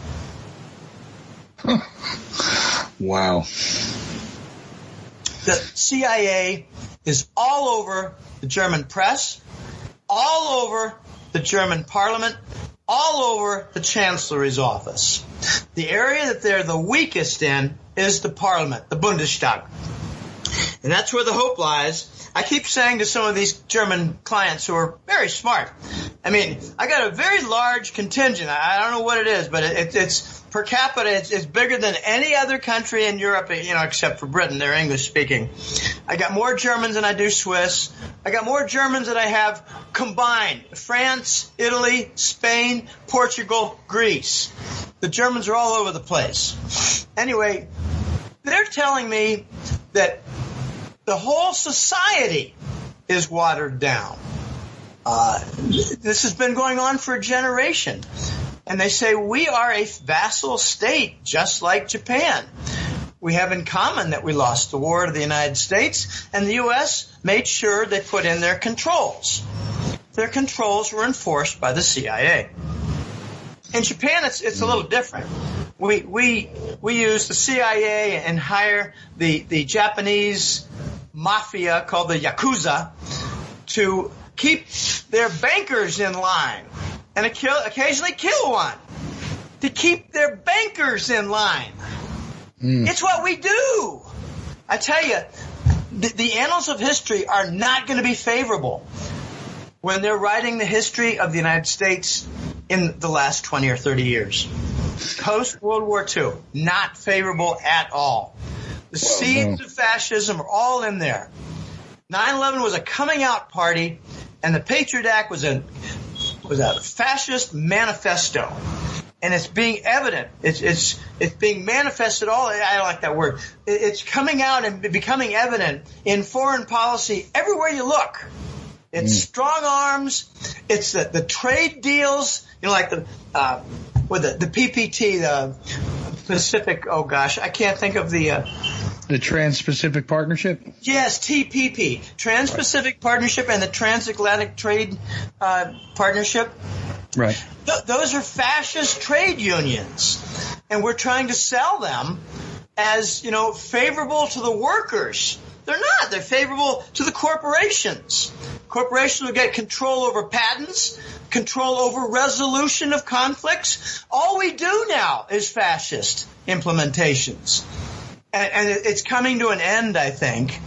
Wow. The CIA is all over the German press, all over the German parliament, all over the Chancellery's office. The area that they're the weakest in is the parliament, the Bundestag. And that's where the hope lies. I keep saying to some of these German clients who are very smart, I mean, I got a very large contingent. I don't know what it is, but it's per capita, it's bigger than any other country in Europe, except for Britain. They're English speaking. I got more Germans than I do Swiss. I got more Germans than I have combined. France, Italy, Spain, Portugal, Greece. The Germans are all over the place. Anyway, they're telling me that the whole society is watered down. This has been going on for a generation. And they say we are a vassal state, just like Japan. We have in common that we lost the war to the United States, and the U.S. made sure they put in their controls. Their controls were enforced by the CIA. In Japan, it's a little different. We use the CIA and hire the Japanese mafia called the Yakuza to keep their bankers in line and occasionally kill one to keep their bankers in line. It's what we do. I tell you, the annals of history are not going to be favorable when they're writing the history of the United States in the last 20 or 30 years. Post-World War II, not favorable at all. The seeds of fascism are all in there. 9/11 was a coming out party, and the Patriot Act was a fascist manifesto. And it's being evident. It's being manifested all. I don't like that word. It's coming out and becoming evident in foreign policy everywhere you look. It's strong arms. It's the trade deals. Like the PPT, the Pacific. Oh gosh, I can't think of the Trans-Pacific Partnership. Yes, TPP, Trans-Pacific Partnership, and the Transatlantic Trade Partnership. Right. Those are fascist trade unions, and we're trying to sell them as, favorable to the workers. They're not. They're favorable to the corporations. Corporations will get control over patents, control over resolution of conflicts. All we do now is fascist implementations. And it's coming to an end, I think,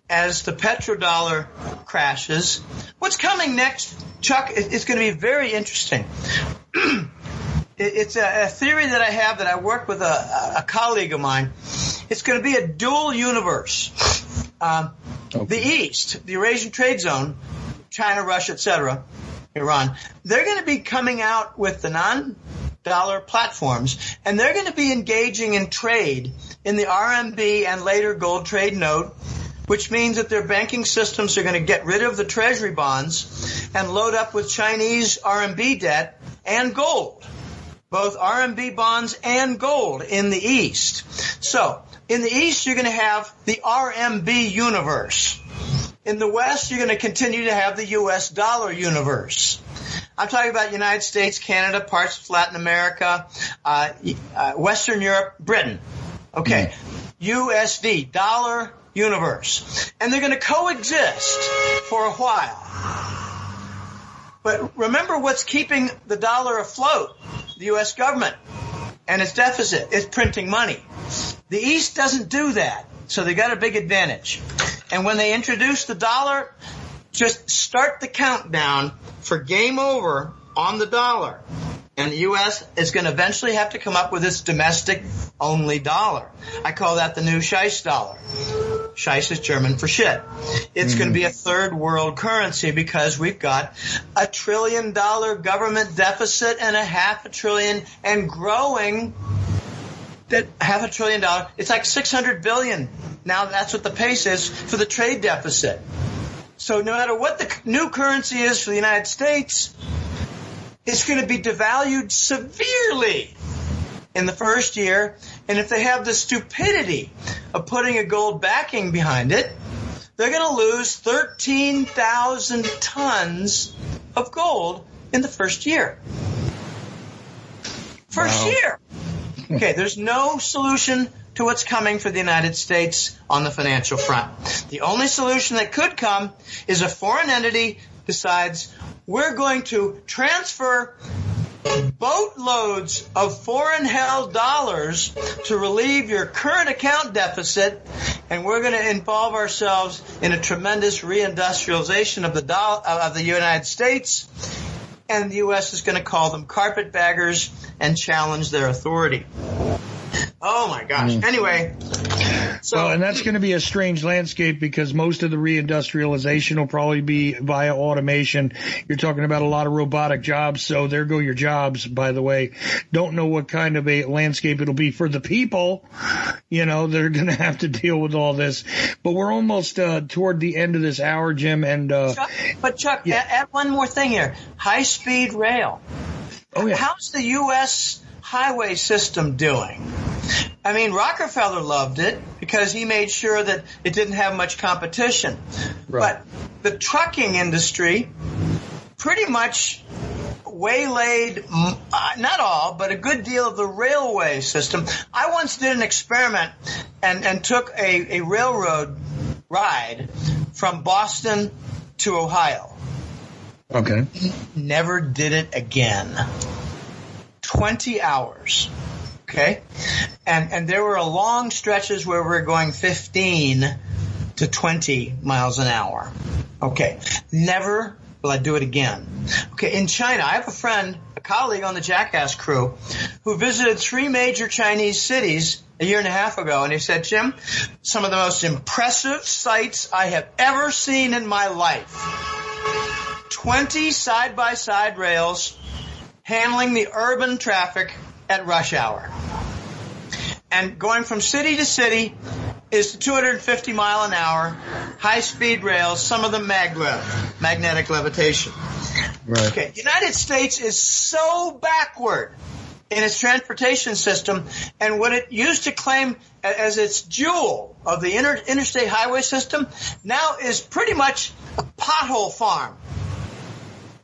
as the petrodollar crashes. What's coming next, Chuck, it's going to be very interesting. It's a theory that I have that I work with a colleague of mine. It's going to be a dual universe. The East, the Eurasian Trade Zone, China, Russia, etc., Iran, they're going to be coming out with the non-dollar platforms, and they're going to be engaging in trade in the RMB and later gold trade note, which means that their banking systems are going to get rid of the treasury bonds and load up with Chinese RMB debt and gold, both RMB bonds and gold in the East. So in the East, you're going to have the RMB universe. In the West, you're going to continue to have the U.S. dollar universe. I'm talking about United States, Canada, parts of Latin America, Western Europe, Britain. Okay, USD, dollar universe. And they're going to coexist for a while. But remember what's keeping the dollar afloat, the U.S. government and its deficit. It's printing money. The East doesn't do that, so they got a big advantage. And when they introduce the dollar, just start the countdown for game over on the dollar. And the U.S. is going to eventually have to come up with its domestic-only dollar. I call that the new Scheiss dollar. Scheiss is German for shit. It's going to be a third world currency because we've got $1 trillion government deficit and $500 billion and growing $500 billion. It's like $600 billion. Now that's what the pace is for the trade deficit. So no matter what the new currency is for the United States, it's going to be devalued severely in the first year. And if they have the stupidity of putting a gold backing behind it, they're going to lose 13,000 tons of gold in the first year. First year. Okay, there's no solution to what's coming for the United States on the financial front. The only solution that could come is a foreign entity decides we're going to transfer boatloads of foreign-held dollars to relieve your current account deficit, and we're going to involve ourselves in a tremendous reindustrialization of the United States, and the U.S. is going to call them carpetbaggers and challenge their authority. Oh, my gosh. Anyway. And that's going to be a strange landscape because most of the reindustrialization will probably be via automation. You're talking about a lot of robotic jobs, so there go your jobs, by the way. Don't know what kind of a landscape it'll be for the people. You know, they're going to have to deal with all this. But we're almost toward the end of this hour, Jim. And Chuck, add one more thing here. High-speed rail. Oh, yeah. How's the U.S. highway system doing? I mean, Rockefeller loved it because he made sure that it didn't have much competition. Right. But the trucking industry pretty much waylaid, not all, but a good deal of the railway system. I once did an experiment and took a railroad ride from Boston to Ohio. Okay. Never did it again. 20 hours. Okay? And there were long stretches where we were going 15 to 20 miles an hour. Okay. Never will I do it again. Okay. In China, I have a friend, a colleague on the Jackass crew, who visited 3 major Chinese cities a year and a half ago. And he said, Jim, some of the most impressive sights I have ever seen in my life. 20 side-by-side rails handling the urban traffic at rush hour. And going from city to city is the 250 mile an hour high-speed rails, some of them maglev, magnetic levitation. Right. Okay. United States is so backward in its transportation system, and what it used to claim as its jewel of the interstate highway system now is pretty much a pothole farm.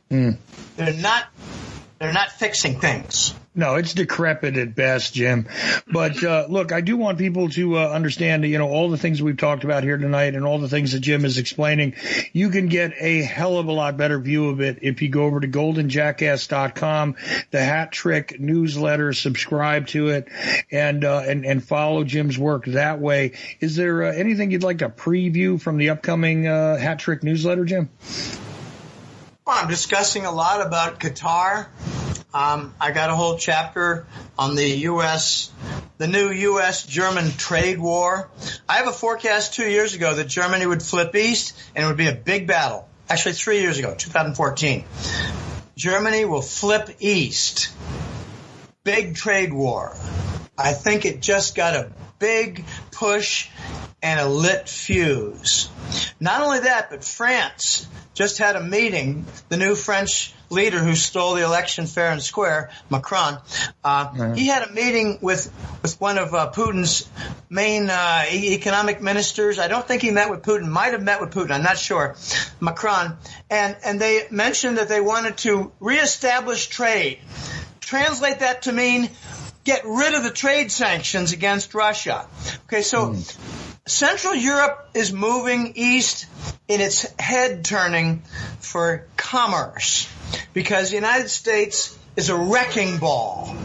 They're not fixing things. No, it's decrepit at best, Jim. But look, I do want people to understand, you know, all the things we've talked about here tonight and all the things that Jim is explaining. You can get a hell of a lot better view of it if you go over to goldenjackass.com, the Hat Trick newsletter, subscribe to it, and follow Jim's work that way. Is there anything you'd like to preview from the upcoming Hat Trick newsletter, Jim? Well, I'm discussing a lot about Qatar. I got a whole chapter on the new U.S.-German trade war. I have a forecast 2 years ago that Germany would flip east and it would be a big battle. Actually, 3 years ago, 2014. Germany will flip east. Big trade war. I think it just got a big push and a lit fuse. Not only that, but France just had a meeting. The new French leader who stole the election fair and square, Macron, he had a meeting with one of Putin's main economic ministers. I don't think he met with Putin. Might have met with Putin. I'm not sure. Macron. And they mentioned that they wanted to reestablish trade. Translate that to mean get rid of the trade sanctions against Russia. Okay, so Central Europe is moving east in its head turning for commerce because the United States is a wrecking ball.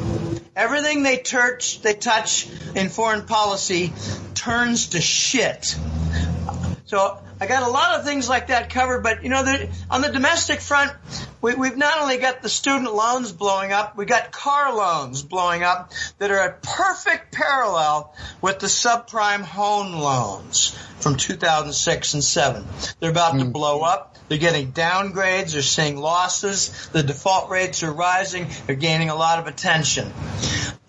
Everything they touch in foreign policy turns to shit. So I got a lot of things like that covered, but, you know, on the domestic front, we've not only got the student loans blowing up, we got car loans blowing up that are a perfect parallel with the subprime home loans from 2006 and 7. They're about to blow up. They're getting downgrades. They're seeing losses. The default rates are rising. They're gaining a lot of attention.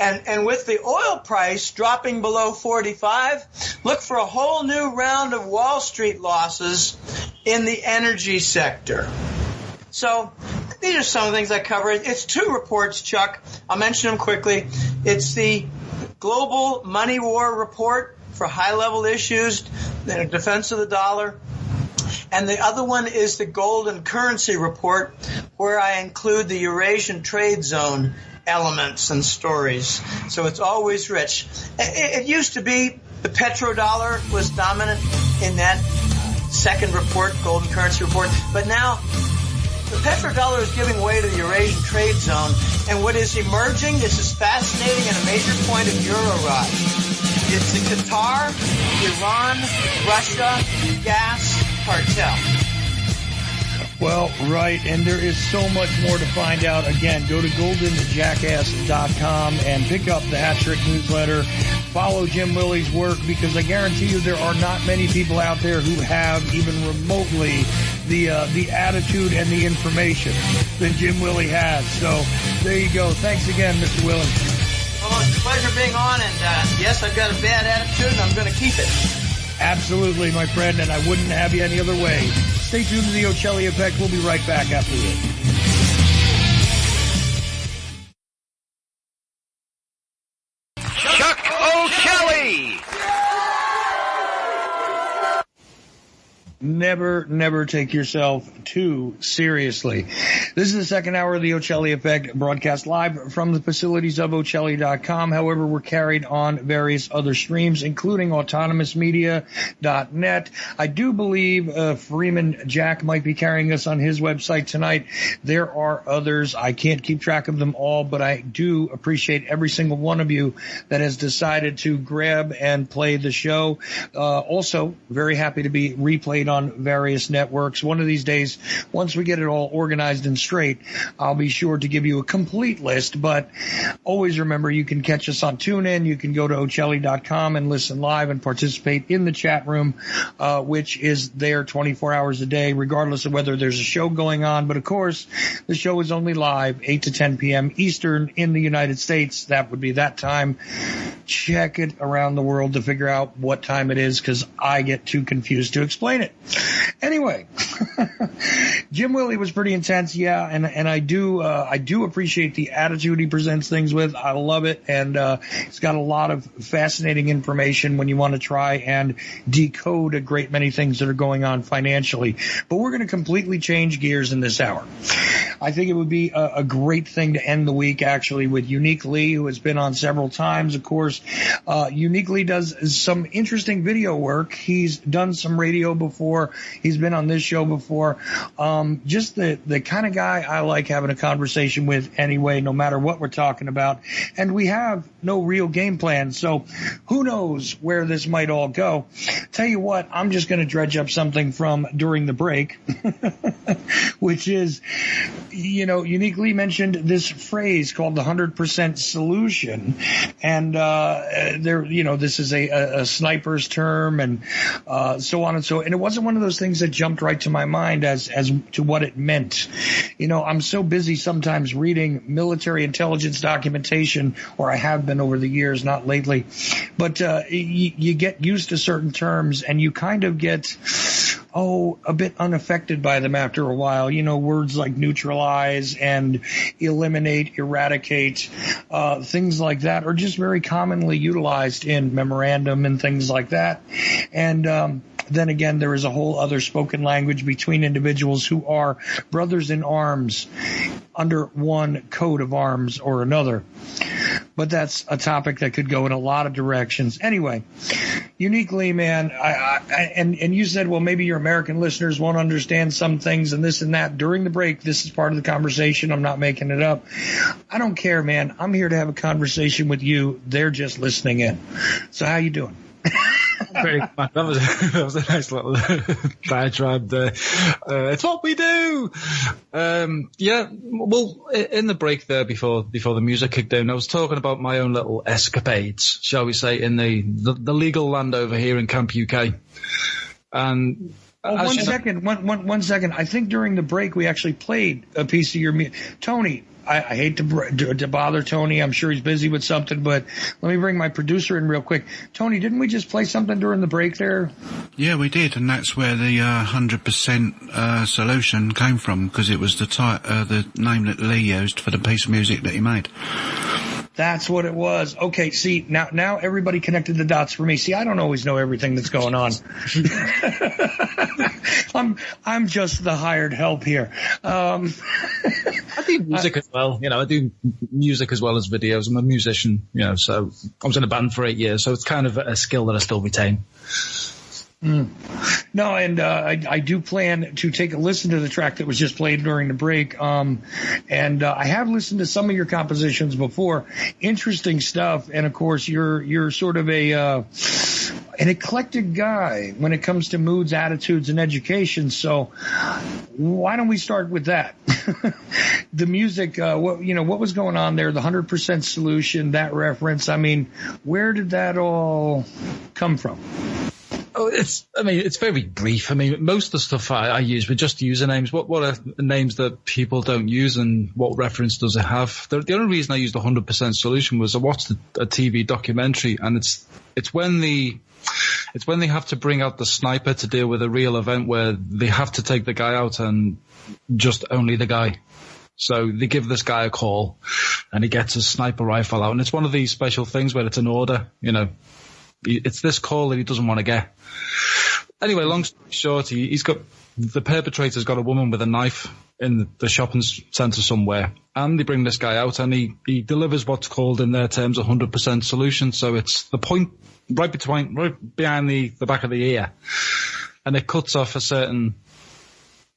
And with the oil price dropping below 45, look for a whole new round of Wall Street losses in the energy sector. So these are some of the things I covered. It's 2 reports, Chuck. I'll mention them quickly. It's the Global Money War Report for high-level issues, the defense of the dollar. And the other one is the Gold and Currency Report, where I include the Eurasian Trade Zone elements and stories. So it's always rich. It used to be the petrodollar was dominant in that second report, Gold and Currency Report, but now the petrodollar is giving way to the Eurasian Trade Zone, and what is emerging, this is fascinating and a major point of Euroride. It's the Qatar, Iran, Russia gas cartel. Well, right, and there is so much more to find out. Again, go to goldenjackass.com and pick up the Hat Trick newsletter. Follow Jim Willie's work, because I guarantee you there are not many people out there who have even remotely the attitude and the information that Jim Willie has. So there you go. Thanks again, Mr. Willie. Well, it's a pleasure being on, and yes, I've got a bad attitude, and I'm going to keep it. Absolutely, my friend, and I wouldn't have you any other way. Stay tuned to the Ochelli Effect. We'll be right back after this. Chuck Ochelli! Never take yourself too seriously. This is the second hour of the Ochelli Effect, broadcast live from the facilities of Ochelli.com. However, we're carried on various other streams, including autonomousmedia.net. I do believe Freeman Jack might be carrying us on his website tonight. There are others. I can't keep track of them all, but I do appreciate every single one of you that has decided to grab and play the show. Also, very happy to be replayed on various networks. One of these days, once we get it all organized and straight, I'll be sure to give you a complete list, but always remember you can catch us on TuneIn. You can go to Ochelli.com and listen live and participate in the chat room, which is there 24 hours a day, regardless of whether there's a show going on. But of course, the show is only live 8 to 10 p.m. Eastern in the United States. That would be that time. Check it around the world to figure out what time it is, because I get too confused to explain it. Anyway, Jim Willie was pretty intense, yeah, and I do appreciate the attitude he presents things with. I love it, and he's got a lot of fascinating information when you want to try and decode a great many things that are going on financially. But we're going to completely change gears in this hour. I think it would be a great thing to end the week, actually, with Unique Lee, who has been on several times. Of course, Unique Lee does some interesting video work. He's done some radio before. He's been on this show before. Just the kind of guy I like having a conversation with anyway, no matter what we're talking about. And we have no real game plan, so who knows where this might all go. Tell you what, I'm just going to dredge up something from during the break, which is, Unique Lee mentioned this phrase called the 100% solution. And this is a sniper's term, and so on and so. And it wasn't one of those things that jumped right to my mind as to what it meant. I'm so busy sometimes reading military intelligence documentation, or I have been over the years, not lately. But you get used to certain terms, and you kind of get a bit unaffected by them after a while. Words like neutralize and eliminate, eradicate, things like that are just very commonly utilized in memorandum and things like that. And then again, there is a whole other spoken language between individuals who are brothers in arms under one coat of arms or another. But that's a topic that could go in a lot of directions. Anyway, Uniquely, man, and you said, well, maybe your American listeners won't understand some things and this and that. During the break, this is part of the conversation. I'm not making it up. I don't care, man. I'm here to have a conversation with you. They're just listening in. So how you doing? That was a nice little diatribe there. It's what we do. Well, in the break there before the music kicked in, I was talking about my own little escapades, shall we say, in the legal land over here in Camp UK. And one second. I think during the break we actually played a piece of your music. Tony, I hate to bother Tony. I'm sure he's busy with something, but let me bring my producer in real quick. Tony, didn't we just play something during the break there? Yeah, we did, and that's where the 100% solution came from, because it was the name that Lee used for the piece of music that he made. That's what it was. Okay, see, now everybody connected the dots for me. See, I don't always know everything that's going on. I'm just the hired help here. I do music as well. I do music as well as videos. I'm a musician, so I was in a band for 8 years, so it's kind of a skill that I still retain. No, and I do plan to take a listen to the track that was just played during the break. And I have listened to some of your compositions before. Interesting stuff. And of course, you're sort of an eclectic guy when it comes to moods, attitudes, and education. So why don't we start with that? The music, what was going on there? The 100% solution, that reference. I mean, where did that all come from? Oh, it's very brief. I mean, most of the stuff I use were just usernames. What are names that people don't use, and what reference does it have? The only reason I used the 100% solution was I watched a TV documentary, and it's when they have to bring out the sniper to deal with a real event where they have to take the guy out and just only the guy. So they give this guy a call, and he gets his sniper rifle out, and it's one of these special things where it's an order, It's this call that he doesn't want to get. Anyway, long story short, the perpetrator's got a woman with a knife in the shopping centre somewhere, and they bring this guy out, and he delivers what's called in their terms 100% solution. So it's the point right behind the back of the ear, and it cuts off a certain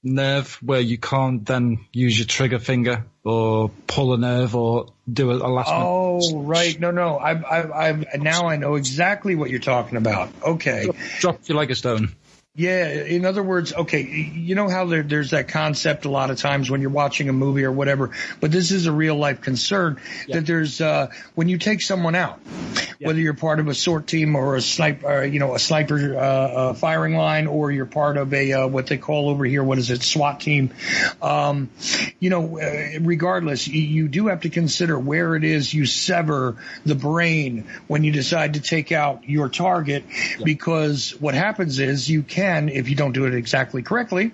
nerve where you can't then use your trigger finger or pull a nerve or do a last minute. Oh, right. No. Now I know exactly what you're talking about. Okay. Drop you like a stone. Yeah, in other words, okay, you know how there's that concept a lot of times when you're watching a movie or whatever, but this is a real life concern that there's when you take someone out, whether you're part of a SORT team or a sniper firing line, or you're part of a what they call over here, what is it, SWAT team, regardless, you do have to consider where it is you sever the brain when you decide to take out your target, because what happens is you can, if you don't do it exactly correctly,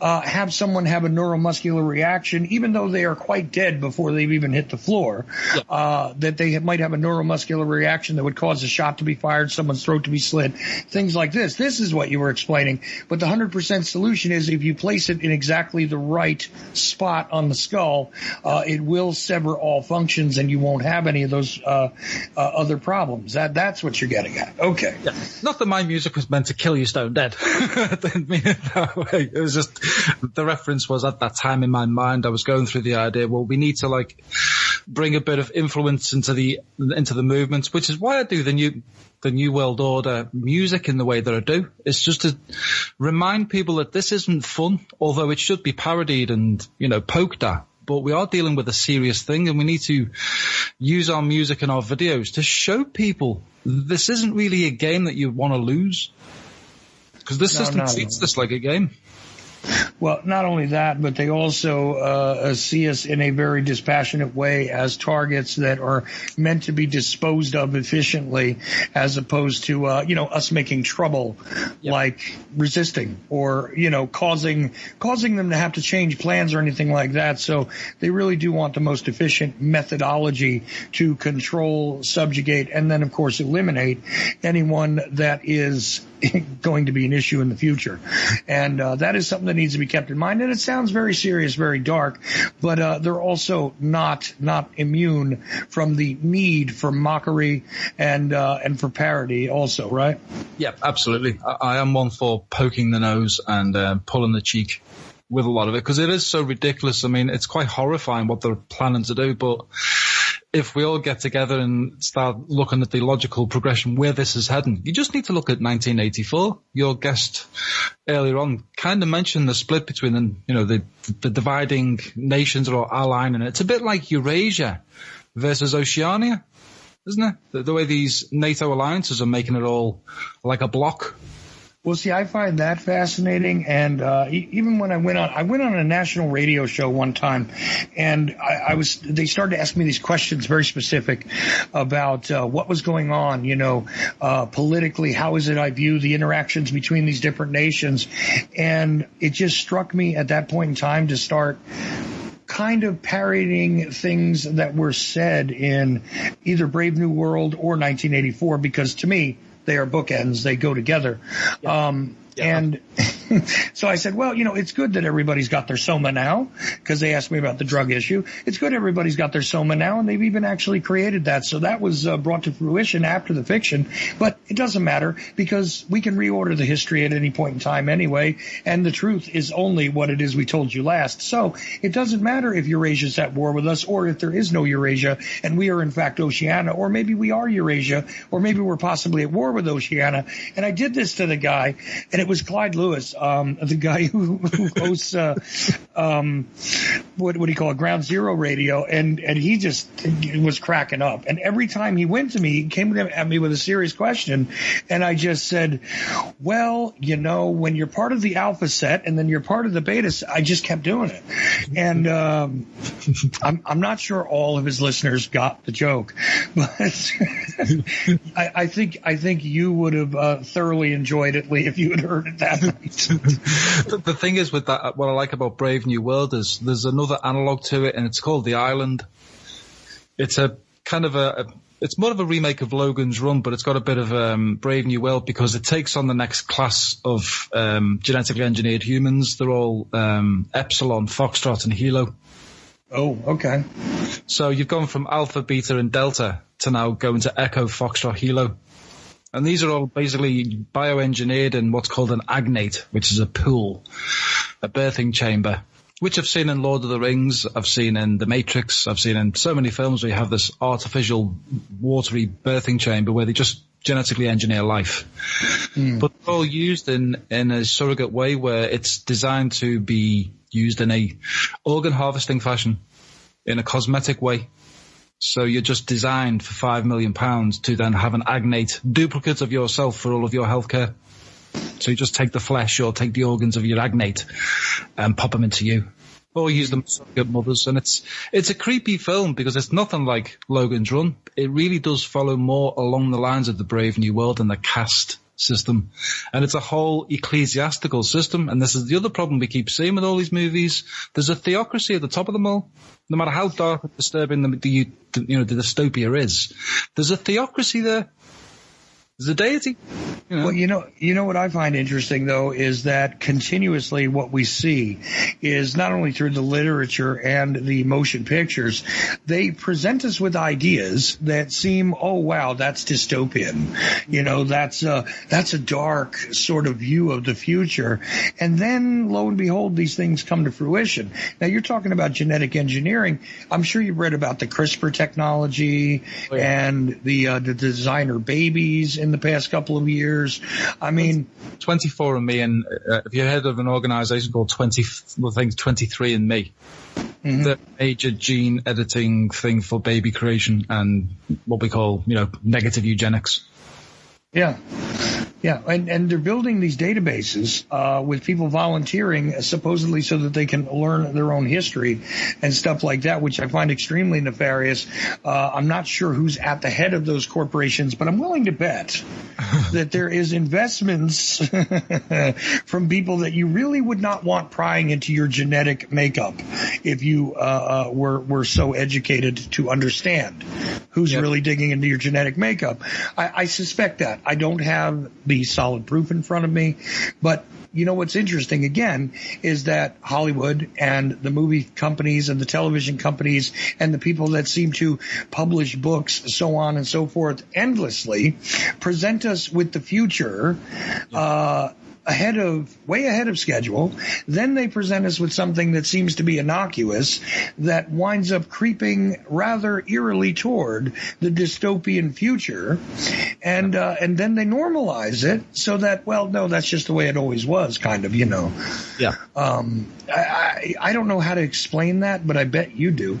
have someone have a neuromuscular reaction, even though they are quite dead before they've even hit the floor, that they might have a neuromuscular reaction that would cause a shot to be fired, someone's throat to be slit, things like this. This is what you were explaining. But the 100% solution is if you place it in exactly the right spot on the skull, it will sever all functions and you won't have any of those other problems. That's what you're getting at. Okay. Yeah. Not that my music was meant to kill you stone dead. I didn't mean it that way. It was just the reference was at that time in my mind. I was going through the idea, well, we need to bring a bit of influence into the movements, which is why I do the New World Order music in the way that I do. It's just to remind people that this isn't fun, although it should be parodied and poked at. But we are dealing with a serious thing, and we need to use our music and our videos to show people this isn't really a game that you want to lose. Because this system treats this like a game. Well, not only that, but they also see us in a very dispassionate way as targets that are meant to be disposed of efficiently, as opposed to us making trouble, like resisting or causing them to have to change plans or anything like that. So they really do want the most efficient methodology to control, subjugate, and then of course eliminate anyone that is going to be an issue in the future. And that is something that needs to be kept in mind. And it sounds very serious, very dark, but they're also not immune from the need for mockery and for parody also, right? Yeah, absolutely. I am one for poking the nose and pulling the cheek with a lot of it, because it is so ridiculous. I mean, it's quite horrifying what they're planning to do, but if we all get together and start looking at the logical progression where this is heading, you just need to look at 1984. Your guest earlier on kind of mentioned the split between the dividing nations or allying, and it's a bit like Eurasia versus Oceania, isn't it? The way these NATO alliances are making it all like a block. Well, see, I find that fascinating, and even when I went on a national radio show one time, and they started to ask me these questions very specific about what was going on, politically, how is it I view the interactions between these different nations, and it just struck me at that point in time to start kind of parodying things that were said in either Brave New World or 1984, because to me, they are bookends. They go together. Yeah. And so I said, well, it's good that everybody's got their soma now, because they asked me about the drug issue. It's good everybody's got their soma now, and they've even actually created that. So that was brought to fruition after the fiction. But it doesn't matter, because we can reorder the history at any point in time anyway, and the truth is only what it is we told you last. So it doesn't matter if Eurasia's at war with us, or if there is no Eurasia, and we are in fact Oceania, or maybe we are Eurasia, or maybe we're possibly at war with Oceania. And I did this to the guy, and it was Clyde Lewis, the guy who hosts what do you call it, Ground Zero Radio, and he just was cracking up. And every time he went to me, he came at me with a serious question, and I just said, well, when you're part of the alpha set and then you're part of the beta set, I just kept doing it. And I'm not sure all of his listeners got the joke, but I think you would have thoroughly enjoyed it, Lee, if you had heard it that night. The thing is with that, what I like about Brave New World is there's another analog to it, and it's called The Island. It's a kind of it's more of a remake of Logan's Run, but it's got a bit of Brave New World, because it takes on the next class of genetically engineered humans. They're all Epsilon, Foxtrot, and Hilo. Oh, okay. So you've gone from Alpha, Beta, and Delta to now going to Echo, Foxtrot, Hilo. And these are all basically bioengineered in what's called an agnate, which is a pool, a birthing chamber, which I've seen in Lord of the Rings, I've seen in The Matrix, I've seen in so many films where you have this artificial watery birthing chamber where they just genetically engineer life. But they're all used in a surrogate way where it's designed to be used in a organ harvesting fashion, in a cosmetic way. So you're just designed for £5 million to then have an agnate duplicate of yourself for all of your healthcare. So you just take the flesh or take the organs of your agnate and pop them into you. Or use them as surrogate mothers. And it's a creepy film because it's nothing like Logan's Run. It really does follow more along the lines of the Brave New World and the caste system. And it's a whole ecclesiastical system. And this is the other problem we keep seeing with all these movies. There's a theocracy at the top of them all. No matter how dark and disturbing the dystopia is, there's a theocracy there. There's a deity. Well, what I find interesting, though, is that continuously what we see is not only through the literature and the motion pictures, they present us with ideas that seem, oh, wow, that's dystopian. That's a dark sort of view of the future. And then, lo and behold, these things come to fruition. Now, you're talking about genetic engineering. I'm sure you've read about the CRISPR technology and the designer babies in the past couple of years. I mean, 24andMe, and have you heard of an organization called 23andMe? Mm-hmm. The major gene editing thing for baby creation and what we call, negative eugenics. Yeah. Yeah, and they're building these databases with people volunteering supposedly so that they can learn their own history and stuff like that, which I find extremely nefarious. I'm not sure who's at the head of those corporations, but I'm willing to bet that there is investments from people that you really would not want prying into your genetic makeup if you were so educated to understand who's really digging into your genetic makeup. I suspect that. I don't have the solid proof in front of me, but what's interesting again is that Hollywood and the movie companies and the television companies and the people that seem to publish books, so on and so forth, endlessly present us with the future way ahead of schedule. Then they present us with something that seems to be innocuous that winds up creeping rather eerily toward the dystopian future. And then they normalize it so that, well, no, that's just the way it always was, kind of, you know. Yeah. I don't know how to explain that, but I bet you do.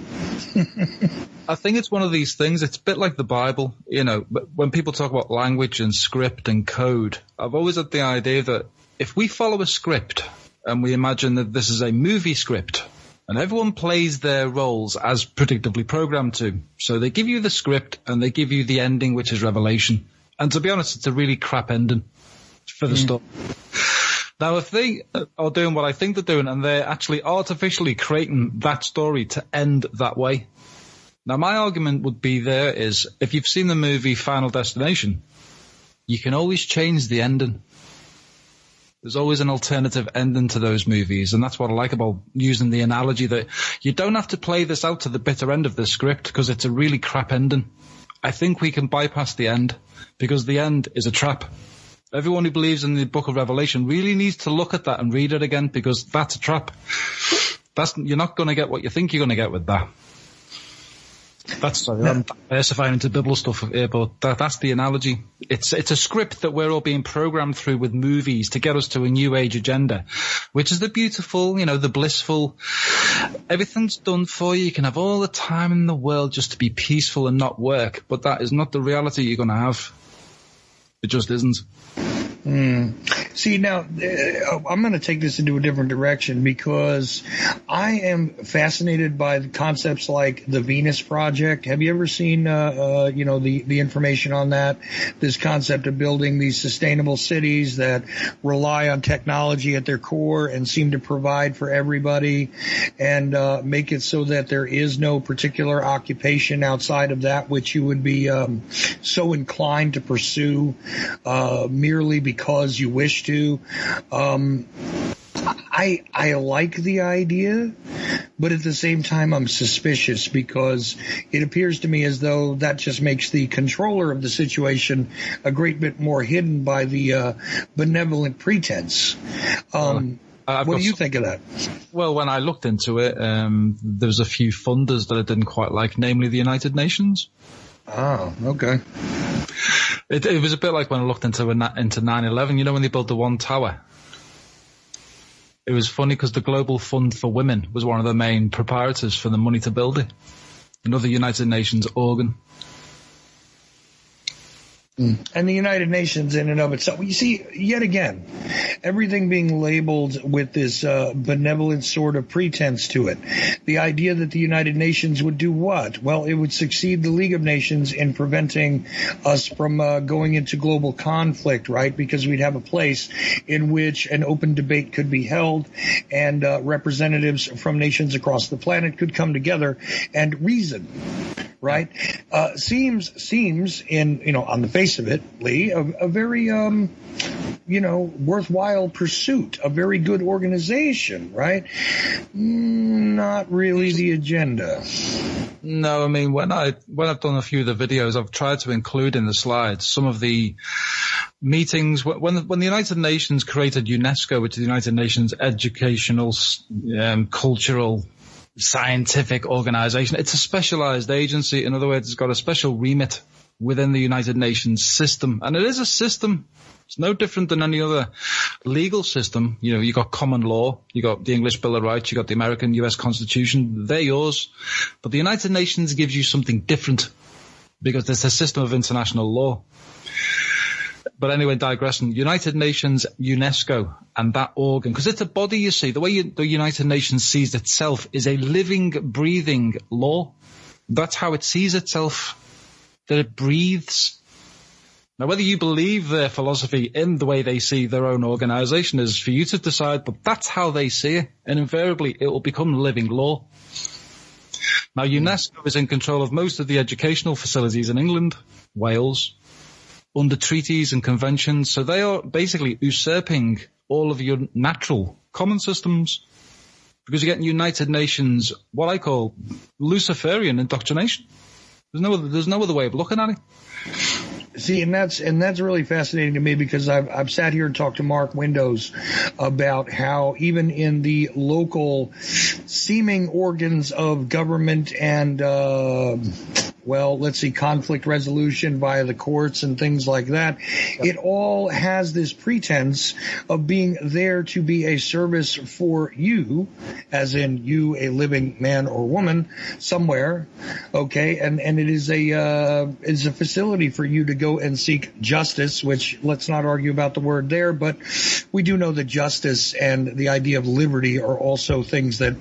I think it's one of these things. It's a bit like the Bible, you know. But when people talk about language and script and code, I've always had the idea that if we follow a script and we imagine that this is a movie script and everyone plays their roles as predictably programmed to, so they give you the script and they give you the ending, which is revelation. And to be honest, it's a really crap ending for the story. Now, if they are doing what I think they're doing and they're actually artificially creating that story to end that way. Now, my argument would be there is if you've seen the movie Final Destination, you can always change the ending. There's always an alternative ending to those movies, and that's what I like about using the analogy that you don't have to play this out to the bitter end of the script because it's a really crap ending. I think we can bypass the end because the end is a trap. Everyone who believes in the book of Revelation really needs to look at that and read it again because that's a trap. You're not going to get what you think you're going to get with that. I'm diversifying into Bible stuff here, but that's the analogy. It's a script that we're all being programmed through with movies to get us to a new age agenda, which is the beautiful, you know, the blissful. Everything's done for you. You can have all the time in the world just to be peaceful and not work, but that is not the reality you're going to have. It just isn't. See, now, I'm going to take this into a different direction because I am fascinated by the concepts like the Venus Project. Have you ever seen, the information on that? This concept of building these sustainable cities that rely on technology at their core and seem to provide for everybody and make it so that there is no particular occupation outside of that which you would be so inclined to pursue merely because you wish to. I like the idea, but at the same time I'm suspicious because it appears to me as though that just makes the controller of the situation a great bit more hidden by the benevolent pretense. What do you think of that? Well, when I looked into it, there was a few funders that I didn't quite like, namely the United Nations. Oh, okay. It was a bit like when I looked into 9/11, you know, when they built the one tower. It was funny because the Global Fund for Women was one of the main proprietors for the money to build it. Another United Nations organ. And the United Nations in and of itself. You see, yet again, everything being labeled with this benevolent sort of pretense to it. The idea that the United Nations would do what? Well, it would succeed the League of Nations in preventing us from going into global conflict, right? Because we'd have a place in which an open debate could be held and representatives from nations across the planet could come together and reason. Right? Seems in, on the face of it, Lee, a very, worthwhile pursuit, a very good organization, right? Not really the agenda. No, I mean, when I've done a few of the videos, I've tried to include in the slides some of the meetings when the United Nations created UNESCO, which is the United Nations Educational, Cultural, Scientific Organization. It's a specialized agency. In other words, it's got a special remit within the United Nations system. And it is a system. It's no different than any other legal system. You know, you got common law, you got the English Bill of Rights, you got the American US Constitution. They're yours. But the United Nations gives you something different because it's a system of international law. But anyway, digressing, United Nations, UNESCO, and that organ, because it's a body, you see. The way the United Nations sees itself is a living, breathing law. That's how it sees itself, that it breathes. Now, whether you believe their philosophy in the way they see their own organization is for you to decide, but that's how they see it, and invariably it will become living law. Now, UNESCO is in control of most of the educational facilities in England, Wales, under treaties and conventions, so they are basically usurping all of your natural common systems because you're getting United Nations, what I call Luciferian indoctrination. There's no other way of looking at it. See, and that's really fascinating to me, because I've sat here and talked to Mark Windows about how even in the local seeming organs of government and conflict resolution via the courts and things like that, it all has this pretense of being there to be a service for you, as in you, a living man or woman somewhere, okay, and it is a facility for you to go and seek justice, which, let's not argue about the word there, but we do know that justice and the idea of liberty are also things that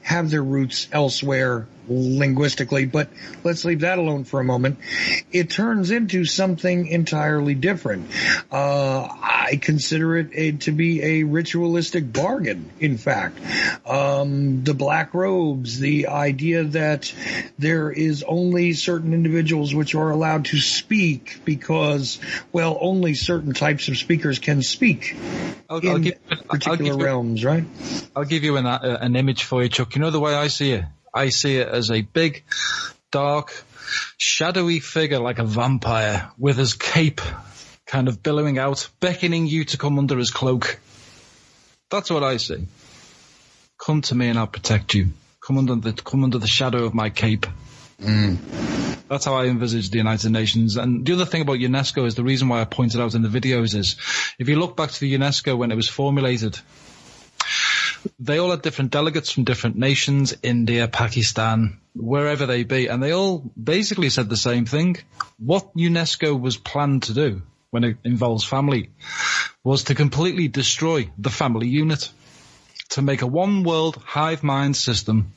have their roots elsewhere linguistically, but let's leave that alone for a moment. It turns into something entirely different. I consider it to be a ritualistic bargain, in fact. The black robes, the idea that there is only certain individuals which are allowed to speak because, well, only certain types of speakers can speak in particular realms, right? I'll give you an image for you, Chuck. You know the way I see it? I see it as a big, dark, shadowy figure like a vampire with his cape kind of billowing out, beckoning you to come under his cloak. That's what I see. Come to me and I'll protect you. Come under the shadow of my cape. That's how I envisage the United Nations. And the other thing about UNESCO is the reason why I pointed out in the videos is, if you look back to the UNESCO when it was formulated, they all had different delegates from different nations, India, Pakistan, wherever they be, and they all basically said the same thing. What UNESCO was planned to do when it involves family was to completely destroy the family unit, to make a one-world hive mind system,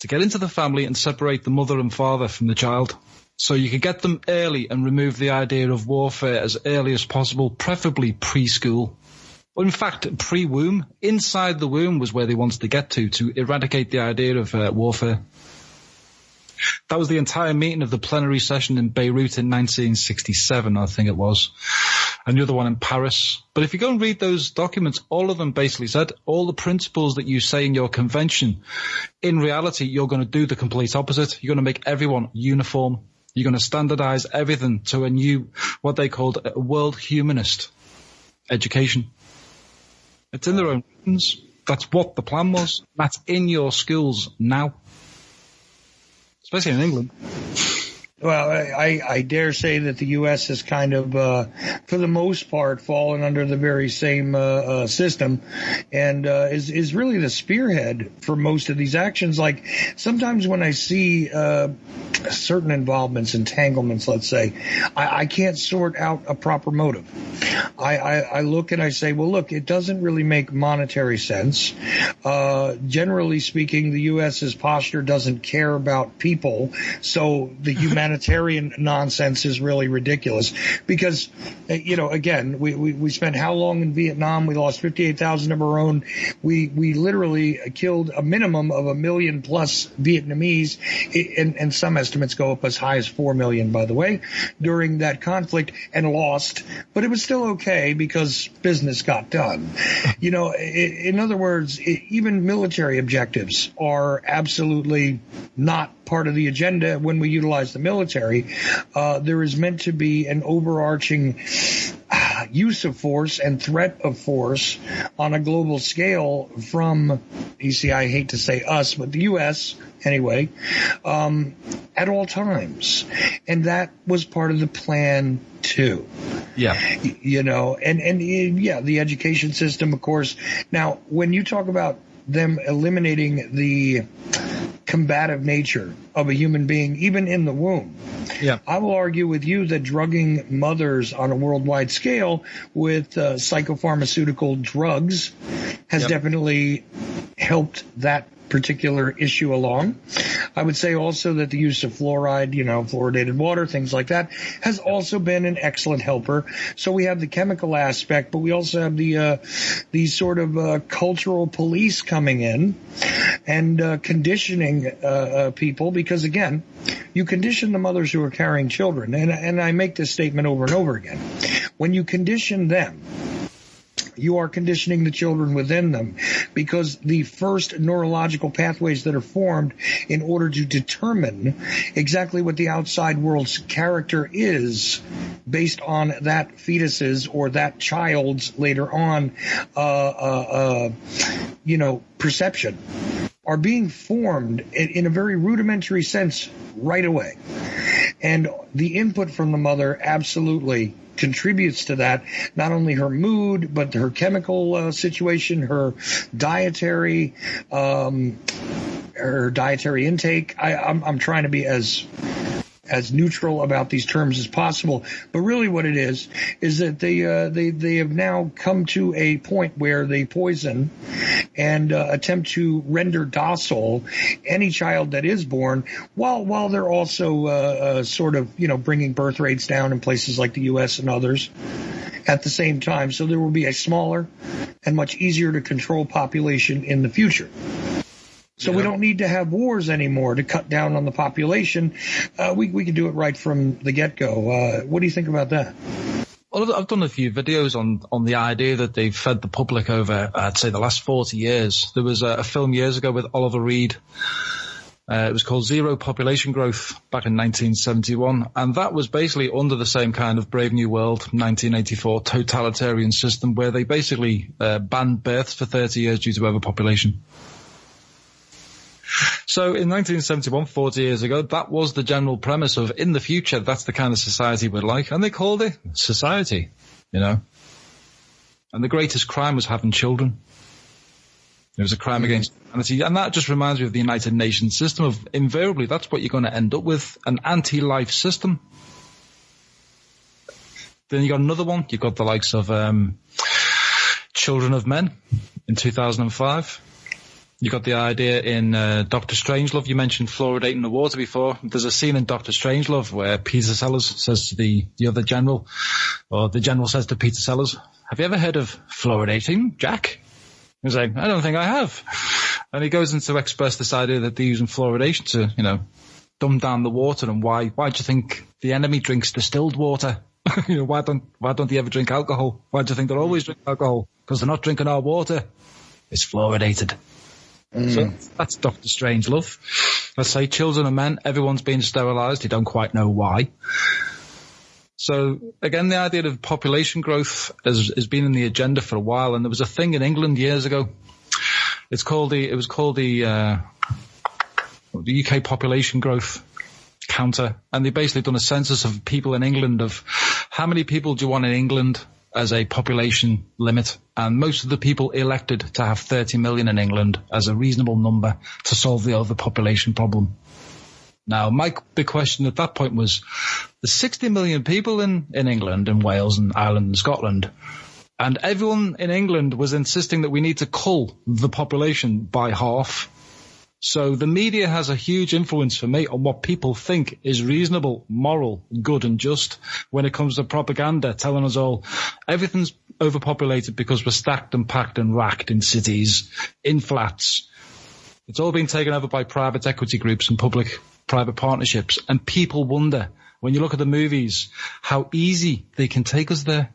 to get into the family and separate the mother and father from the child. So you could get them early and remove the idea of warfare as early as possible, preferably preschool. Well, in fact, pre-womb, inside the womb was where they wanted to get to eradicate the idea of warfare. That was the entire meeting of the plenary session in Beirut in 1967, I think it was, and the other one in Paris. But if you go and read those documents, all of them basically said all the principles that you say in your convention, in reality, you're going to do the complete opposite. You're going to make everyone uniform. You're going to standardize everything to a new, what they called a world humanist education. It's in their own hands. That's what the plan was. That's in your schools now. Especially in England. Well, I dare say that the U.S. has kind of, for the most part, fallen under the very same system, and is really the spearhead for most of these actions. Like, sometimes when I see certain involvements, entanglements, let's say, I can't sort out a proper motive. I look and I say, well, look, it doesn't really make monetary sense. Generally speaking, the U.S.'s posture doesn't care about people, so the humanitarian nonsense is really ridiculous, because, again, we spent how long in Vietnam? We lost 58,000 of our own. We literally killed a minimum of 1 million plus Vietnamese, and some estimates go up as high as 4 million, by the way, during that conflict, and lost. But it was still okay because business got done. In other words, even military objectives are absolutely not part of the agenda when we utilize the military. There is meant to be an overarching use of force and threat of force on a global scale from, I hate to say us, but the U.S. anyway, at all times. And that was part of the plan too. Yeah. The education system, of course. Now, when you talk about them eliminating the combative nature of a human being, even in the womb. Yeah. I will argue with you that drugging mothers on a worldwide scale with psychopharmaceutical drugs has definitely helped that particular issue along. I would say also that the use of fluoride, fluoridated water, things like that, has also been an excellent helper. So we have the chemical aspect, but we also have the sort of cultural police coming in and conditioning people, because again, you condition the mothers who are carrying children, and I make this statement over and over again. When you condition them, you are conditioning the children within them, because the first neurological pathways that are formed in order to determine exactly what the outside world's character is based on that fetus's or that child's later on, perception are being formed in a very rudimentary sense right away. And the input from the mother absolutely contributes to that, not only her mood, but her chemical situation, her dietary intake. I'm trying to be as neutral about these terms as possible, but really what it is that they have now come to a point where they poison and attempt to render docile any child that is born, while they're also bringing birth rates down in places like the U.S. and others at the same time. So there will be a smaller and much easier to control population in the future. So we don't need to have wars anymore to cut down on the population. We can do it right from the get-go. What do you think about that? Well, I've done a few videos on the idea that they've fed the public over, I'd say, the last 40 years. There was a film years ago with Oliver Reed. It was called Zero Population Growth back in 1971. And that was basically under the same kind of Brave New World 1984 totalitarian system where they basically banned births for 30 years due to overpopulation. So in 1971, 40 years ago, that was the general premise of, in the future, that's the kind of society we'd like. And they called it society, And the greatest crime was having children. It was a crime against humanity. And that just reminds me of the United Nations system of, invariably, that's what you're going to end up with, an anti-life system. Then you got another one. You got the likes of Children of Men in 2005. You got the idea in Dr. Strangelove. You mentioned fluoridating the water before. There's a scene in Dr. Strangelove where Peter Sellers says to the other general, or the general says to Peter Sellers, "Have you ever heard of fluoridating, Jack?" He's like, "I don't think I have." And he goes in to express this idea that they're using fluoridation to, dumb down the water. And why do you think the enemy drinks distilled water? Why don't they ever drink alcohol? Why do you think they'll always drink alcohol? Because they're not drinking our water. It's fluoridated. So that's Dr. Strangelove. Let's say Children of Men, everyone's being sterilised. You don't quite know why. So again, the idea of population growth has been in the agenda for a while. And there was a thing in England years ago. It was called the UK population growth counter. And they basically done a census of people in England of how many people do you want in England as a population limit, and most of the people elected to have 30 million in England as a reasonable number to solve the overpopulation problem. Now, my big question at that point was, there's 60 million people in England and Wales and Ireland and Scotland, and everyone in England was insisting that we need to cull the population by half. So the media has a huge influence for me on what people think is reasonable, moral, good and just when it comes to propaganda, telling us all everything's overpopulated because we're stacked and packed and racked in cities, in flats. It's all been taken over by private equity groups and public-private partnerships. And people wonder, when you look at the movies, how easy they can take us there.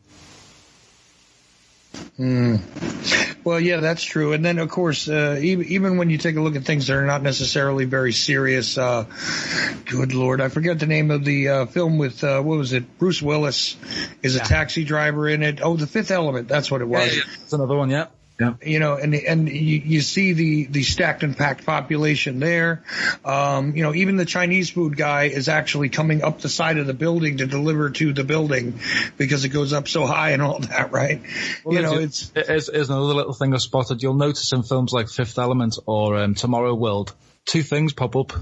Well, yeah, that's true. And then, of course, even when you take a look at things that are not necessarily very serious, good Lord, I forget the name of the film with, what was it? Bruce Willis is a taxi driver in it. Oh, The Fifth Element. That's what it was. Yeah. That's another one, yeah. Yeah. And you see the stacked and packed population there. Even the Chinese food guy is actually coming up the side of the building to deliver to the building because it goes up so high and all that, right? Well, it's another little thing I've spotted. You'll notice in films like Fifth Element or Tomorrow World, two things pop up.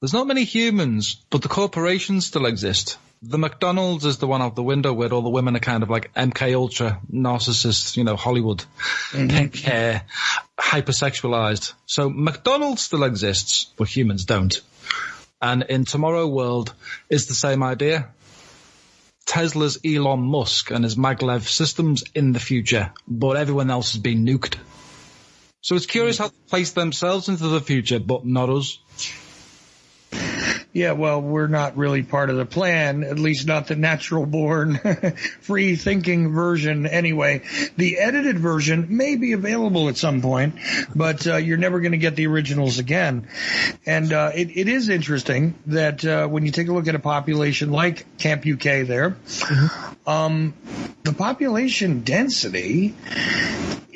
There's not many humans, but the corporations still exist. The McDonald's is the one out the window where all the women are kind of like MK Ultra narcissists, Hollywood, pink hair, hypersexualized. So McDonald's still exists, but humans don't. And in Tomorrow World is the same idea. Tesla's Elon Musk and his maglev systems in the future, but everyone else has been nuked. So it's curious how they place themselves into the future, but not us. Yeah, well, we're not really part of the plan, at least not the natural-born, free-thinking version anyway. The edited version may be available at some point, but you're never going to get the originals again. And it is interesting that when you take a look at a population like Camp UK there, the population density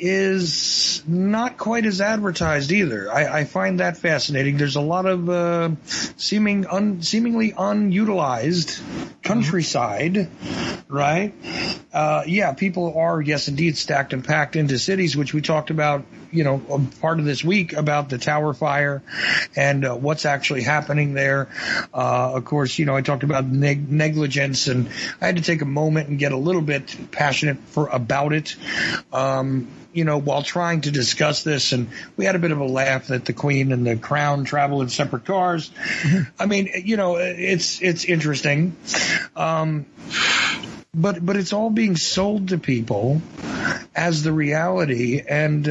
is not quite as advertised either. I find that fascinating. There's a lot of seemingly unutilized countryside, right? Yeah, people are, yes, indeed, stacked and packed into cities, which we talked about, part of this week about the tower fire and what's actually happening there. Of course, I talked about negligence, and I had to take a moment and get a little bit passionate about it. While trying to discuss this, and we had a bit of a laugh that the Queen and the Crown travel in separate cars. I mean, it's interesting. But it's all being sold to people as the reality, and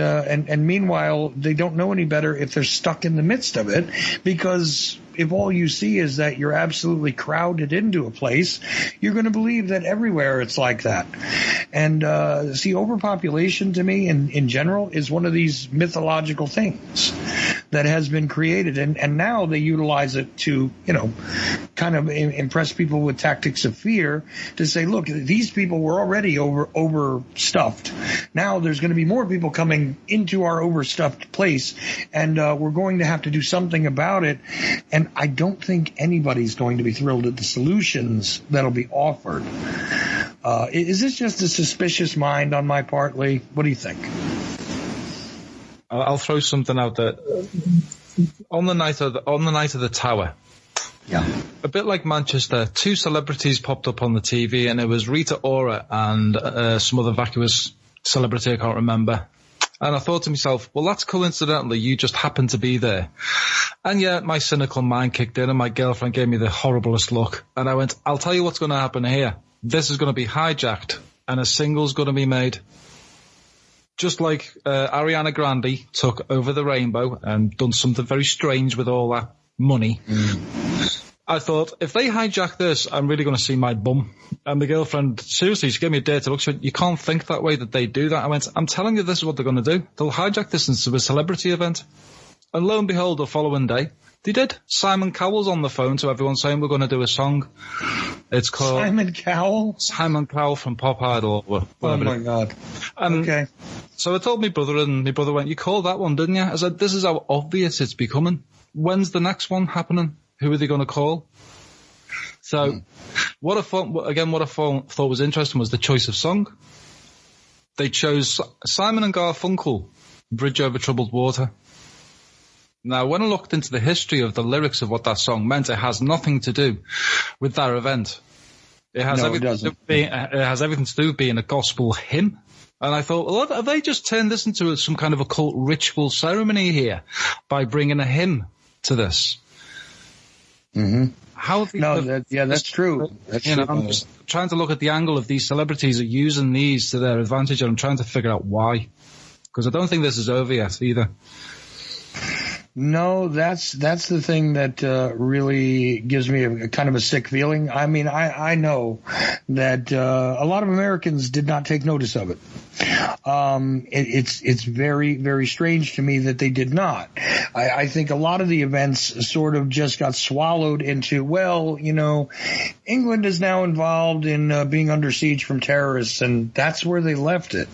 meanwhile they don't know any better if they're stuck in the midst of it, because if all you see is that you're absolutely crowded into a place, you're going to believe that everywhere it's like that. And overpopulation to me in general is one of these mythological things that has been created, and now they utilize it to kind of impress people with tactics of fear, to say, look, these people were already overstuffed. Now there's going to be more people coming into our overstuffed place, and we're going to have to do something about it. And I don't think anybody's going to be thrilled at the solutions that'll be offered. Is this just a suspicious mind on my part, Lee? What do you think? I'll throw something out there. On the night of the tower, yeah, a bit like Manchester, two celebrities popped up on the TV, and it was Rita Ora and some other vacuous celebrity I can't remember. And I thought to myself, well, that's coincidentally, you just happened to be there. And yet my cynical mind kicked in, and my girlfriend gave me the horriblest look. And I went, I'll tell you what's going to happen here. This is going to be hijacked, and a single's going to be made. Just like Ariana Grande took Over the Rainbow and done something very strange with all that money. I thought, if they hijack this, I'm really going to see my bum. And the girlfriend, seriously, she gave me a dirty look. She went, you can't think that way, that they do that. I went, I'm telling you, this is what they're going to do. They'll hijack this into a celebrity event. And lo and behold, the following day, they did. Simon Cowell's on the phone to everyone saying we're going to do a song. It's called... Simon Cowell? Simon Cowell from Pop Idol. Oh, my God. Okay. So I told my brother, and my brother went, you called that one, didn't you? I said, this is how obvious it's becoming. When's the next one happening? Who are they going to call? So what I thought was interesting was the choice of song. They chose Simon and Garfunkel, Bridge Over Troubled Water. Now, when I looked into the history of the lyrics of what that song meant, it has nothing to do with that event. It has everything to do with being a gospel hymn. And I thought, well, have they just turned this into some kind of occult ritual ceremony here by bringing a hymn to this? Mm-hmm. That's true. I'm just trying to look at the angle of these celebrities are using these to their advantage, and I'm trying to figure out why. Because I don't think this is over yet either. No, that's the thing that really gives me a kind of a sick feeling. I mean, I know that a lot of Americans did not take notice of it. It's very, very strange to me that they did not. I think a lot of the events sort of just got swallowed into, well, England is now involved in being under siege from terrorists, and that's where they left it.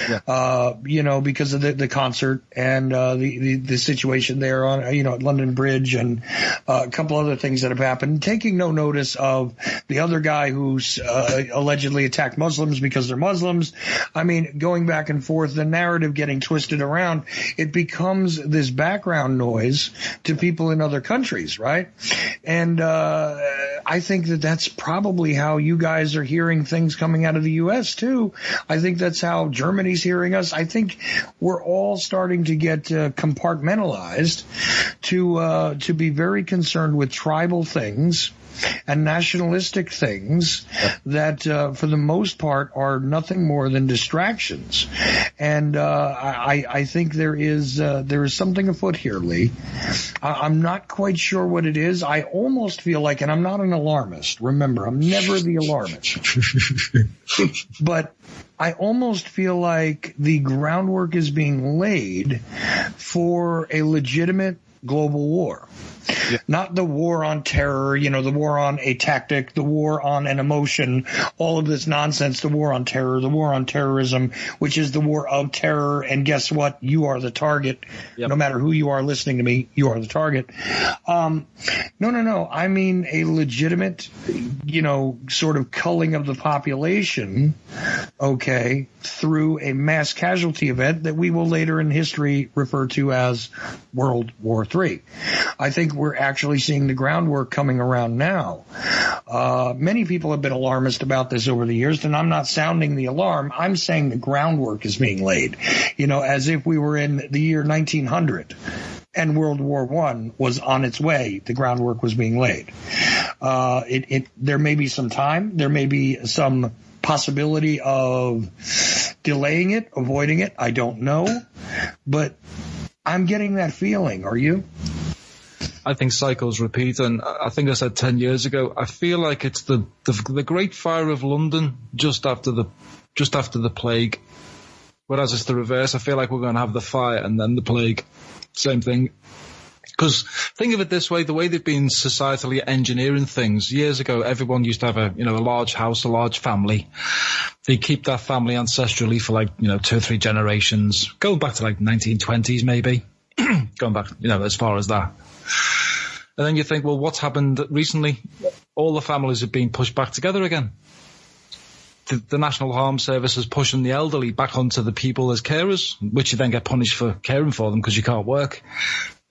Yeah. Because of the concert and the situation there on at London Bridge, and a couple other things that have happened, taking no notice of the other guy who's allegedly attacked Muslims because they're Muslims. I mean, going back and forth, the narrative getting twisted around, it becomes this background noise to people in other countries, right? And I think that's probably how you guys are hearing things coming out of the U.S. too. I think that's how Germany's hearing us. I think we're all starting to get compartmentalized to be very concerned with tribal things and nationalistic things that, for the most part, are nothing more than distractions. And I think there is something afoot here, Lee. I'm not quite sure what it is. I almost feel like, and I'm not an alarmist. Remember, I'm never the alarmist. But I almost feel like the groundwork is being laid for a legitimate global war. Yeah. Not the war on terror, the war on a tactic, the war on an emotion, all of this nonsense, the war on terror, the war on terrorism, which is the war of terror. And guess what? You are the target. Yep. No matter who you are listening to me, you are the target. No. I mean a legitimate, sort of culling of the population, okay, through a mass casualty event that we will later in history refer to as World War III. I think we're actually seeing the groundwork coming around now. Many people have been alarmist about this over the years, and I'm not sounding the alarm. I'm saying the groundwork is being laid, as if we were in the year 1900 and World War I was on its way. The groundwork was being laid. There may be some time. There may be some possibility of delaying it, avoiding it. I don't know, but I'm getting that feeling. Are you? I think cycles repeat, and I think I said 10 years ago, I feel like it's the Great Fire of London just after the plague. Whereas it's the reverse. I feel like we're going to have the fire and then the plague. Same thing. Because think of it this way, the way they've been societally engineering things. Years ago, everyone used to have a large house, a large family. They keep that family ancestrally for 2 or 3 generations, going back to 1920s maybe, going back, as far as that. And then you think, well, what's happened recently? All the families have been pushed back together again. The National Harm Service is pushing the elderly back onto the people as carers, which you then get punished for caring for them because you can't work.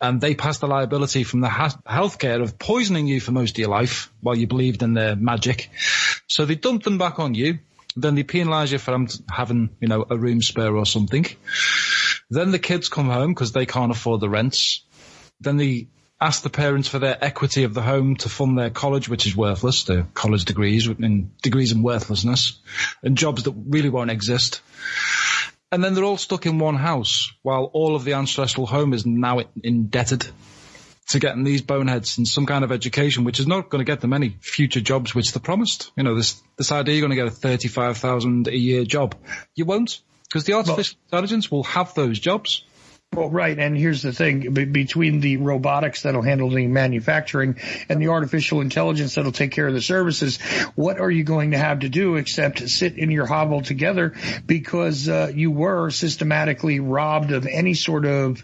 And they pass the liability from the healthcare of poisoning you for most of your life while you believed in their magic. So they dump them back on you. Then they penalise you for having, a room spare or something. Then the kids come home because they can't afford the rents. Then they ask the parents for their equity of the home to fund their college, which is worthless, their college degrees in worthlessness, and jobs that really won't exist. And then they're all stuck in one house while all of the ancestral home is now indebted to getting these boneheads in some kind of education, which is not going to get them any future jobs, which they're promised. This idea you're going to get a $35,000 a year job. You won't, because the artificial intelligence will have those jobs. Well, right, and here's the thing. Between the robotics that'll handle the manufacturing and the artificial intelligence that'll take care of the services, what are you going to have to do except sit in your hovel together because you were systematically robbed of any sort of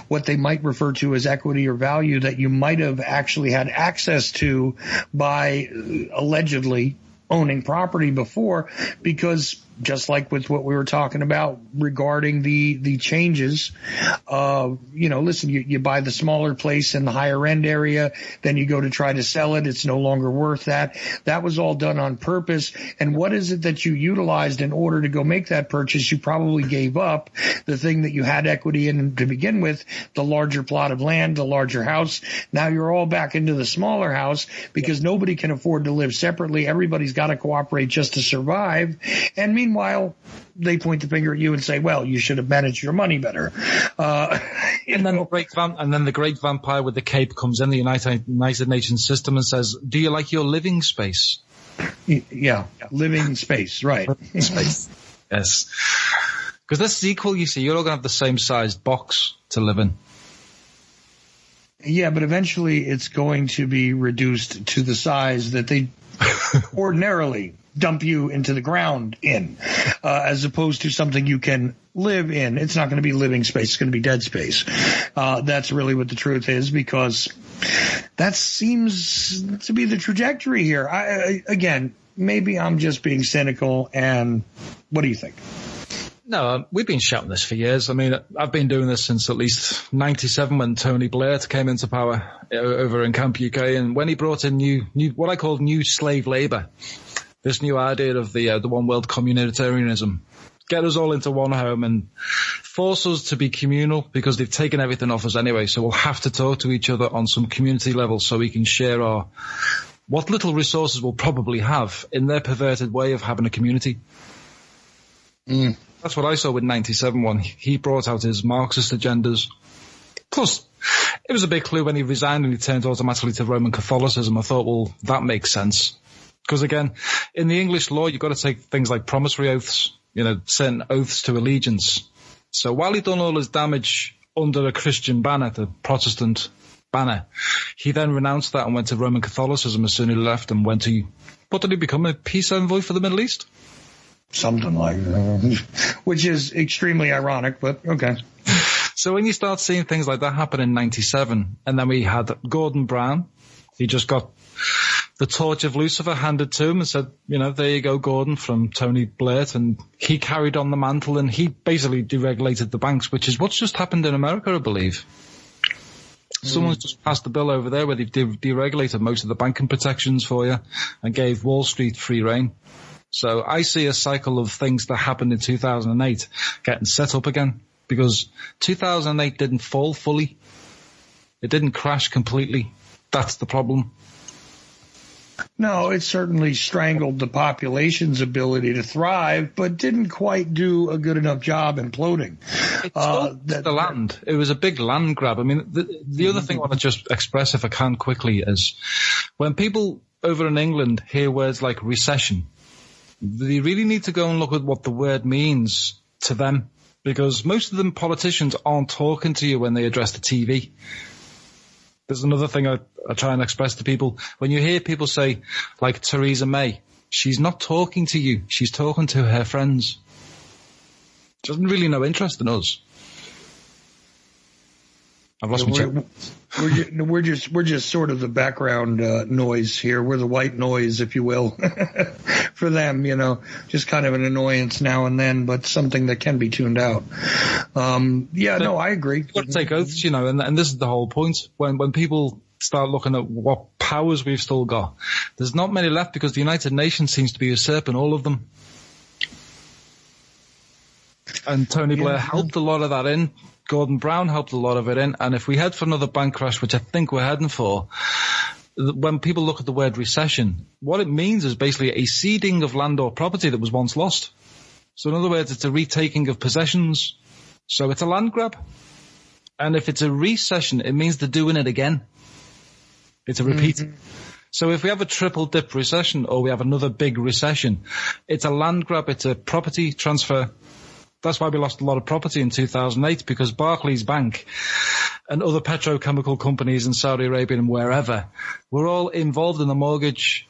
what they might refer to as equity or value that you might have actually had access to by allegedly owning property before, because just like with what we were talking about regarding the changes, listen, you buy the smaller place in the higher end area, then you go to try to sell it. It's no longer worth that. That was all done on purpose. And what is it that you utilized in order to go make that purchase? You probably gave up the thing that you had equity in to begin with, the larger plot of land, the larger house. Now you're all back into the smaller house because nobody can afford to live separately. Everybody's got to cooperate just to survive. And meanwhile, they point the finger at you and say, well, you should have managed your money better. And then the great vampire with the cape comes in, the United Nations system, and says, do you like your living space? Yeah, living space, right. Space, yes. Because this is equal, you see. You're all going to have the same sized box to live in. Yeah, but eventually it's going to be reduced to the size that they ordinarily dump you into the ground in, as opposed to something you can live in. It's not going to be living space. It's going to be dead space. That's really what the truth is, because that seems to be the trajectory here. Again, maybe I'm just being cynical, and what do you think? No, we've been shouting this for years. I mean, I've been doing this since at least 97 when Tony Blair came into power over in Camp UK, and when he brought in new what I call new slave labour. This new idea of the one world communitarianism, get us all into one home and force us to be communal because they've taken everything off us anyway. So we'll have to talk to each other on some community level so we can share our what little resources we'll probably have in their perverted way of having a community. That's what I saw with 97 when he brought out his Marxist agendas. Plus, it was a big clue when he resigned and he turned automatically to Roman Catholicism. I thought, well, that makes sense. Because again, in the English law, you've got to take things like promissory oaths, certain oaths to allegiance. So while he'd done all his damage under a Christian banner, the Protestant banner, he then renounced that and went to Roman Catholicism as soon as he left and what did he become, a peace envoy for the Middle East? Something like that, which is extremely ironic, but okay. So when you start seeing things like that happen in 97, and then we had Gordon Brown, he just got the torch of Lucifer handed to him and said, there you go, Gordon, from Tony Blair, and he carried on the mantle and he basically deregulated the banks, which is what's just happened in America, I believe. Someone's just passed a bill over there where they've deregulated most of the banking protections for you and gave Wall Street free rein. So I see a cycle of things that happened in 2008 getting set up again, because 2008 didn't fall fully. It didn't crash completely. That's the problem. No, it certainly strangled the population's ability to thrive, but didn't quite do a good enough job imploding. It stole the land. It was a big land grab. I mean, the other thing I want to just express, if I can quickly, is when people over in England hear words like recession, they really need to go and look at what the word means to them, because most of them politicians aren't talking to you when they address the TV. There's another thing I try and express to people. When you hear people say, like Theresa May, she's not talking to you. She's talking to her friends. She doesn't really no interest in us. I've lost my check. We're just sort of the background noise here. We're the white noise, if you will, for them. Just kind of an annoyance now and then, but something that can be tuned out. I agree. You've got to take oaths, and this is the whole point. When people start looking at what powers we've still got, there's not many left because the United Nations seems to be usurping all of them. And Tony Blair helped a lot of that in. Gordon Brown helped a lot of it in. And if we head for another bank crash, which I think we're heading for, when people look at the word recession, what it means is basically a ceding of land or property that was once lost. So in other words, it's a retaking of possessions. So it's a land grab. And if it's a recession, it means they're doing it again. It's a repeat. Mm-hmm. So if we have a triple dip recession or we have another big recession, it's a land grab, it's a property transfer. That's why we lost a lot of property in 2008, because Barclays Bank and other petrochemical companies in Saudi Arabia and wherever were all involved in the mortgage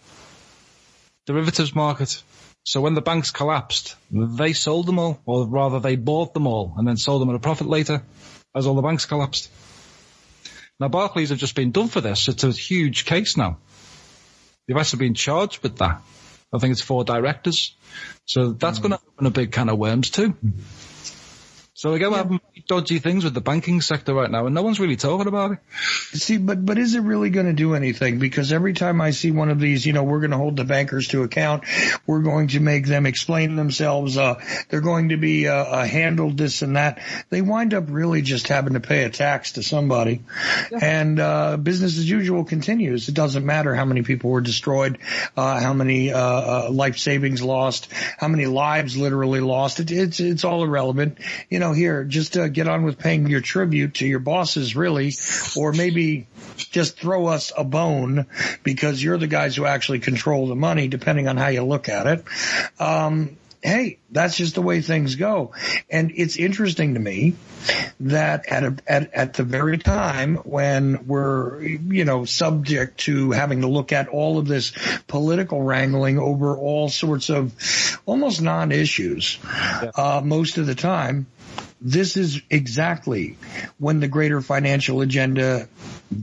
derivatives market. So when the banks collapsed, they sold them all, or rather they bought them all and then sold them at a profit later as all the banks collapsed. Now Barclays have just been done for this. It's a huge case now. They've actually been charged with that. I think it's 4 directors. So that's going to open a big can of worms too. So again, we're having dodgy things with the banking sector right now, and no one's really talking about it. See, but is it really going to do anything? Because every time I see one of these, we're going to hold the bankers to account. We're going to make them explain themselves. They're going to be handled this and that. They wind up really just having to pay a tax to somebody. Yeah. And business as usual continues. It doesn't matter how many people were destroyed, how many life savings lost, how many lives literally lost. It's all irrelevant. Here, just get on with paying your tribute to your bosses, really, or maybe just throw us a bone because you're the guys who actually control the money, depending on how you look at it. Hey, that's just the way things go. And it's interesting to me that at the very time when we're, subject to having to look at all of this political wrangling over all sorts of almost non-issues, most of the time, this is exactly when the greater financial agenda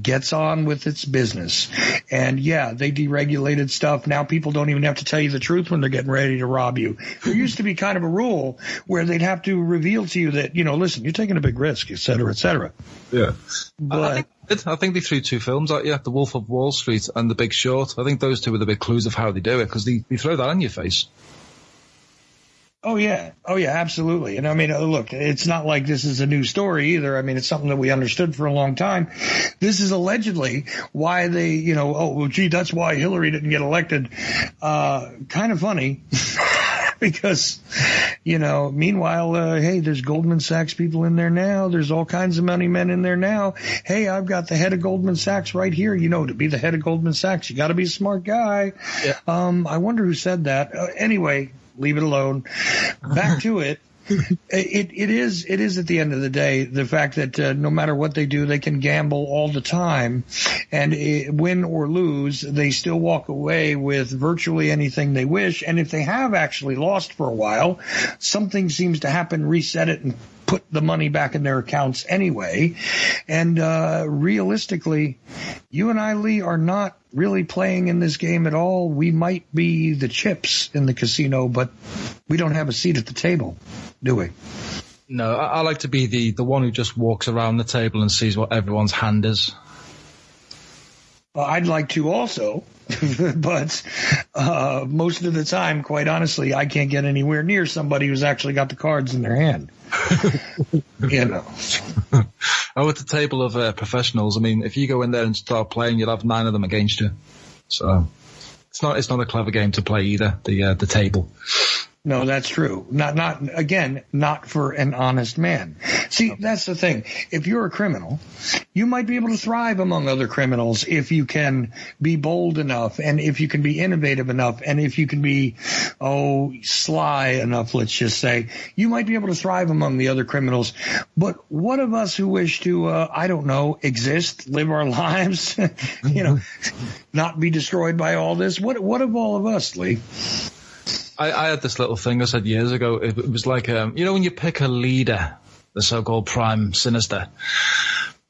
gets on with its business. And they deregulated stuff. Now people don't even have to tell you the truth when they're getting ready to rob you. There used to be kind of a rule where they'd have to reveal to you that, listen, you're taking a big risk, et cetera, et cetera. Yeah. But I think they threw 2 films at you, The Wolf of Wall Street and The Big Short. I think those 2 were the big clues of how they do it, because they throw that in your face. Oh, yeah, absolutely. And I mean, look, it's not like this is a new story either. I mean, it's something that we understood for a long time. This is allegedly why they, that's why Hillary didn't get elected. Kind of funny. Because, meanwhile, hey, there's Goldman Sachs people in there now. There's all kinds of money men in there now. Hey, I've got the head of Goldman Sachs right here. To be the head of Goldman Sachs, you got to be a smart guy. Yeah. I wonder who said that. Anyway, leave it alone. Back to it. It is at the end of the day the fact that no matter what they do, they can gamble all the time, and win or lose, they still walk away with virtually anything they wish. And if they have actually lost for a while, something seems to happen, reset it, and put the money back in their accounts anyway. And realistically, you and I, Lee, are not really playing in this game at all. We might be the chips in the casino, but we don't have a seat at the table, do we? No, I like to be the one who just walks around the table and sees what everyone's hand is. Well, I'd like to also, but most of the time, quite honestly, I can't get anywhere near somebody who's actually got the cards in their hand. Oh, at the table of professionals, I mean, if you go in there and start playing, you'll have 9 of them against you. So it's not a clever game to play either, the table. No, that's true. Not for an honest man. See, that's the thing. If you're a criminal, you might be able to thrive among other criminals if you can be bold enough, and if you can be innovative enough, and if you can be, sly enough, let's just say. You might be able to thrive among the other criminals. But what of us who wish to, exist, live our lives, not be destroyed by all this? What of all of us, Lee? I had this little thing I said years ago. It was like, when you pick a leader, the so-called prime sinister,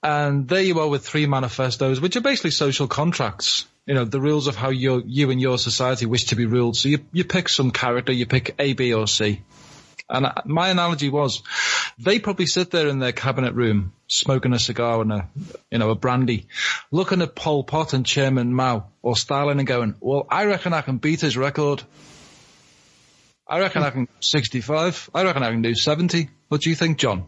and there you are with 3 manifestos, which are basically social contracts, the rules of how you and your society wish to be ruled. So you pick some character, you pick A, B, or C. And my analogy was, they probably sit there in their cabinet room, smoking a cigar and a brandy, looking at Pol Pot and Chairman Mao or Stalin and going, well, I reckon I can beat his record. I reckon I can 65. I reckon I can do 70. What do you think, John?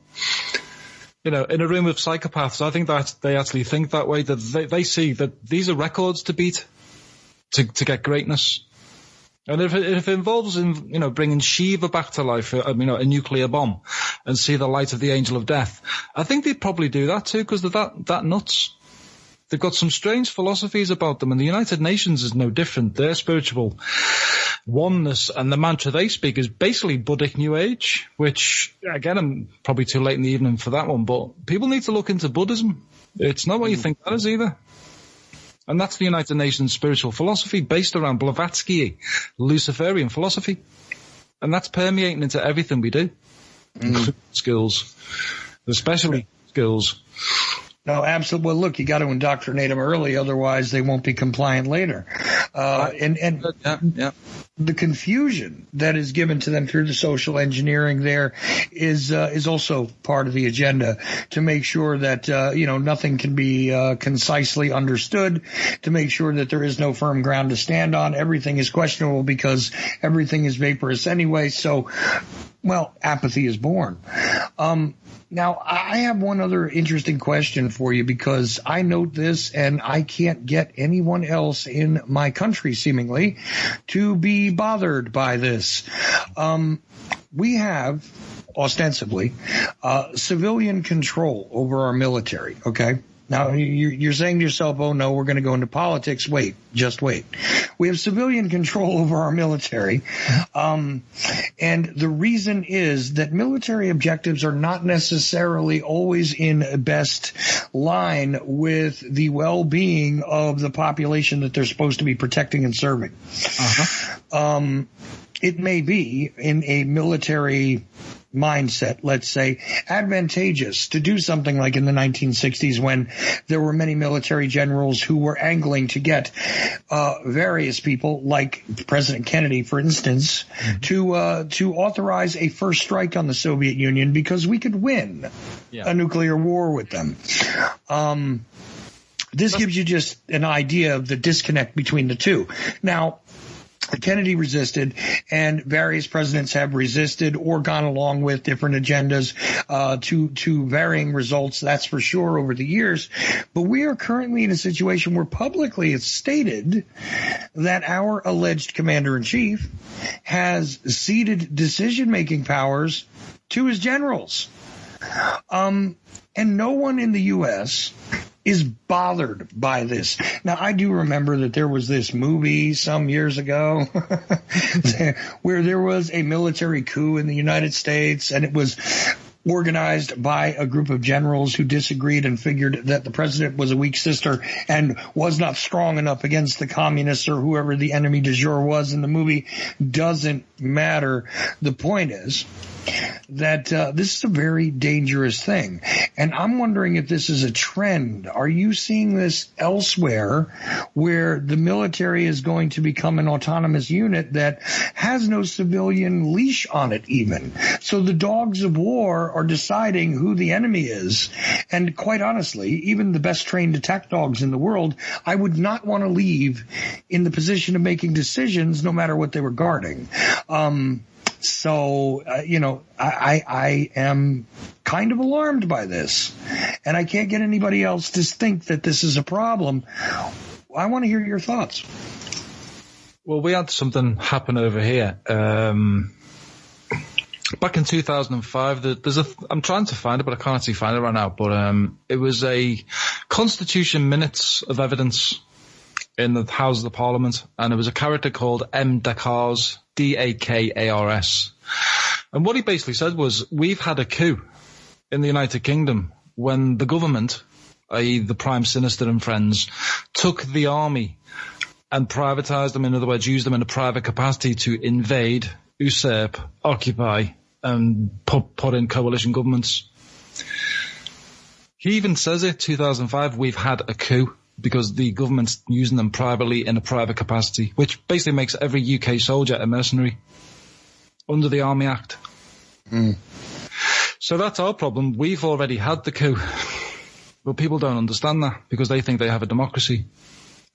In a room of psychopaths, I think that they actually think that way, that they see that these are records to beat to get greatness. And if it involves bringing Shiva back to life, a nuclear bomb, and see the light of the angel of death, I think they'd probably do that too, because they're that nuts. They've got some strange philosophies about them, and the United Nations is no different. Their spiritual oneness and the mantra they speak is basically Buddhic New Age, which, again, I'm probably too late in the evening for that one, but people need to look into Buddhism. It's not what you think that is either. And that's the United Nations spiritual philosophy based around Blavatsky, Luciferian philosophy. And that's permeating into everything we do. Skills. Especially skills. No, absolutely. Well, look, you got to indoctrinate them early, otherwise they won't be compliant later. The confusion that is given to them through the social engineering there is also part of the agenda, to make sure that nothing can be concisely understood, to make sure that there is no firm ground to stand on. Everything is questionable because everything is vaporous anyway. So, apathy is born. Now, I have one other interesting question for you, because I note this and I can't get anyone else in my country, seemingly, to be bothered by this. We have, ostensibly, civilian control over our military, okay? Now, you're saying to yourself, oh, no, we're going to go into politics. Wait, just wait. We have civilian control over our military. And the reason is that military objectives are not necessarily always in best line with the well-being of the population that they're supposed to be protecting and serving. It may be in a military mindset, let's say, advantageous to do something like in the 1960s, when there were many military generals who were angling to get various people, like President Kennedy, for instance, to authorize a first strike on the Soviet Union because we could win a nuclear war with them. This gives you just an idea of the disconnect between the two. Now, Kennedy resisted, and various presidents have resisted or gone along with different agendas to varying results, that's for sure, over the years. But we are currently in a situation where publicly it's stated that our alleged commander-in-chief has ceded decision-making powers to his generals. And no one in the U.S. is bothered by this. Now, I do remember that there was this movie some years ago where there was a military coup in the United States, and it was organized by a group of generals who disagreed and figured that the president was a weak sister and was not strong enough against the communists or whoever the enemy du jour was in the movie. Doesn't matter. The point is that this is a very dangerous thing. And I'm wondering if this is a trend. Are you seeing this elsewhere where the military is going to become an autonomous unit that has no civilian leash on it even? So the dogs of war are deciding who the enemy is. And quite honestly, even the best trained attack dogs in the world, I would not want to leave in the position of making decisions no matter what they were guarding. So, I am kind of alarmed by this, and I can't get anybody else to think that this is a problem. I want to hear your thoughts. Well, we had something happen over here. Back in 2005, I'm trying to find it, but I can't actually find it right now. But it was a Constitution minutes of evidence in the House of the Parliament, and it was a character called M. Dakars, Dakars. And what he basically said was, we've had a coup in the United Kingdom when the government, i.e. the Prime Minister and friends, took the army and privatized them, in other words, used them in a private capacity to invade, usurp, occupy, and put in coalition governments. He even says it, 2005, we've had a coup, because the government's using them privately in a private capacity, which basically makes every UK soldier a mercenary under the Army Act. So that's our problem. We've already had the coup. But people don't understand that because they think they have a democracy,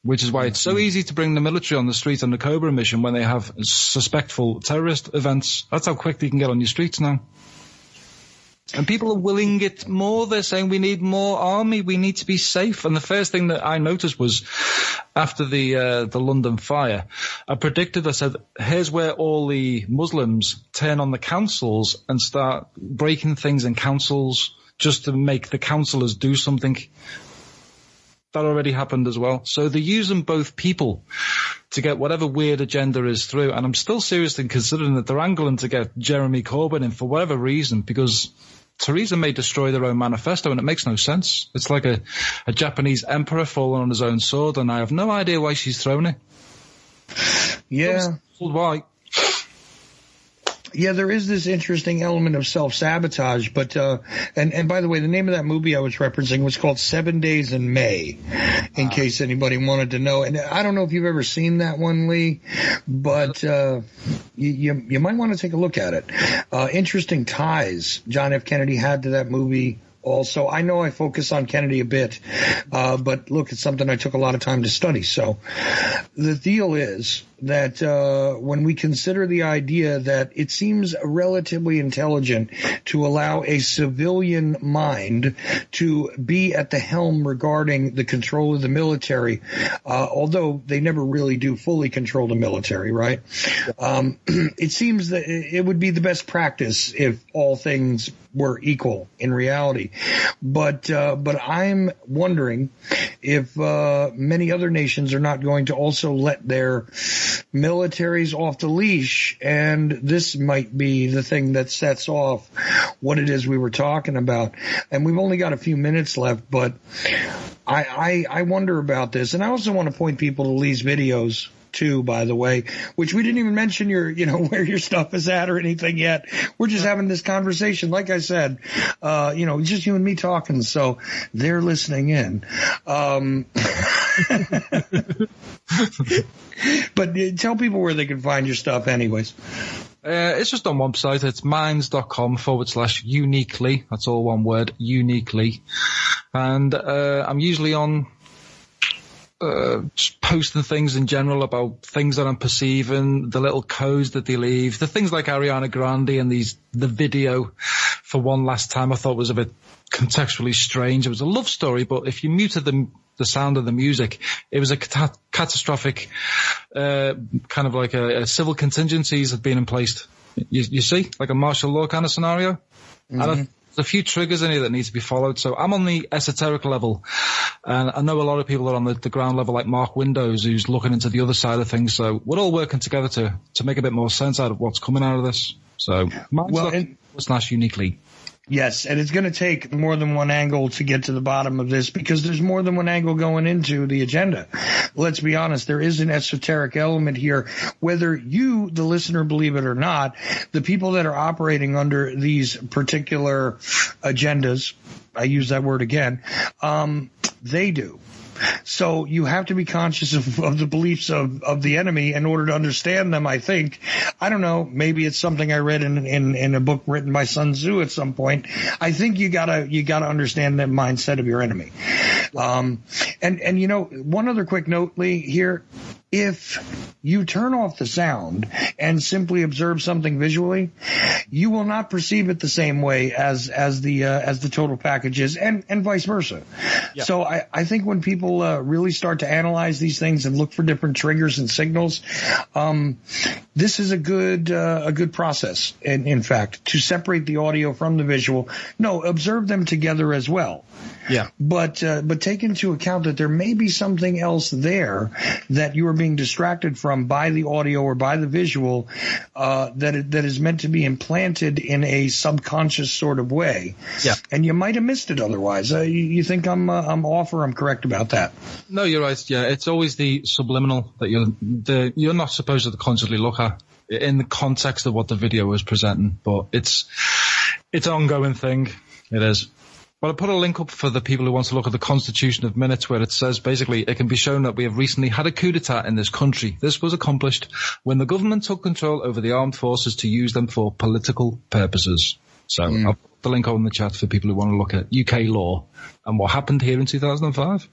which is why it's so easy to bring the military on the street on the Cobra mission when they have suspectful terrorist events. That's how quick they can get on your streets now. And people are willing it more. They're saying we need more army. We need to be safe. And the first thing that I noticed was after the London fire, I predicted, I said, here's where all the Muslims turn on the councils and start breaking things in councils just to make the councillors do something. That already happened as well. So they're using both people to get whatever weird agenda is through. And I'm still seriously considering that they're angling to get Jeremy Corbyn in for whatever reason, because Theresa May destroy their own manifesto, and it makes no sense. It's like a Japanese emperor falling on his own sword, and I have no idea why she's thrown it. Yeah. Why? Yeah, there is this interesting element of self-sabotage, but, and by the way, the name of that movie I was referencing was called 7 Days in May, in case anybody wanted to know. And I don't know if you've ever seen that one, Lee, but, you might want to take a look at it. Interesting ties John F. Kennedy had to that movie. Also, I know I focus on Kennedy a bit, but look, it's something I took a lot of time to study. So the deal is that when we consider the idea that it seems relatively intelligent to allow a civilian mind to be at the helm regarding the control of the military, although they never really do fully control the military, right? It seems that it would be the best practice if all things were equal in reality. But I'm wondering if many other nations are not going to also let their militaries off the leash, and this might be the thing that sets off what it is we were talking about. And we've only got a few minutes left, but I wonder about this. And I also want to point people to Lee's videos too, by the way, which we didn't even mention where your stuff is at or anything yet. We're just having this conversation. Like I said, just you and me talking. So they're listening in. But tell people where they can find your stuff anyways. It's just on one website. It's minds.com/uniquely. That's all one word, uniquely. And I'm usually on just posting things in general about things that I'm perceiving, the little codes that they leave, the things like Ariana Grande and the video for One Last Time I thought was a bit contextually strange. It was a love story, but if you muted the sound of the music, it was a catastrophic, kind of like a civil contingencies had been in place. You see, like a martial law kind of scenario. Mm-hmm. And there's a few triggers in here that need to be followed. So I'm on the esoteric level, and I know a lot of people are on the ground level, like Mark Windows, who's looking into the other side of things. So we're all working together to make a bit more sense out of what's coming out of this. So mine's uniquely. Yes, and it's going to take more than one angle to get to the bottom of this, because there's more than one angle going into the agenda. Let's be honest, there is an esoteric element here. Whether you, the listener, believe it or not, the people that are operating under these particular agendas, I use that word again, they do. So you have to be conscious of the beliefs of the enemy in order to understand them, I think. I don't know. Maybe it's something I read in a book written by Sun Tzu at some point. I think you gotta understand the mindset of your enemy. And you know, one other quick note, Lee, here. If you turn off the sound and simply observe something visually, you will not perceive it the same way as the total package is, and vice versa. Yeah. So I think when people really start to analyze these things and look for different triggers and signals, this is a good process. In fact, to separate the audio from the visual. No, observe them together as well. Yeah. But take into account that there may be something else there that you are being distracted from by the audio or by the visual, that is meant to be implanted in a subconscious sort of way. Yeah. And you might have missed it otherwise. You think I'm off, or I'm correct about that? No, you're right. Yeah. It's always the subliminal that you're not supposed to consciously look at in the context of what the video is presenting, but it's an ongoing thing. It is. Well, I put a link up for the people who want to look at the Constitution of Minutes, where it says basically it can be shown that we have recently had a coup d'etat in this country. This was accomplished when the government took control over the armed forces to use them for political purposes. So I'll put the link on the chat for people who want to look at UK law and what happened here in 2005.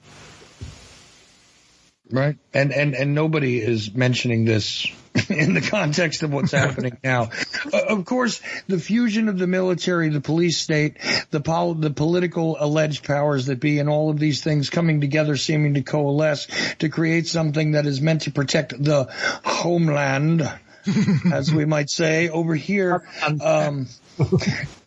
Right. And nobody is mentioning this in the context of what's happening now. Of course, the fusion of the military, the police state, the political alleged powers that be, and all of these things coming together, seeming to coalesce to create something that is meant to protect the homeland, as we might say over here.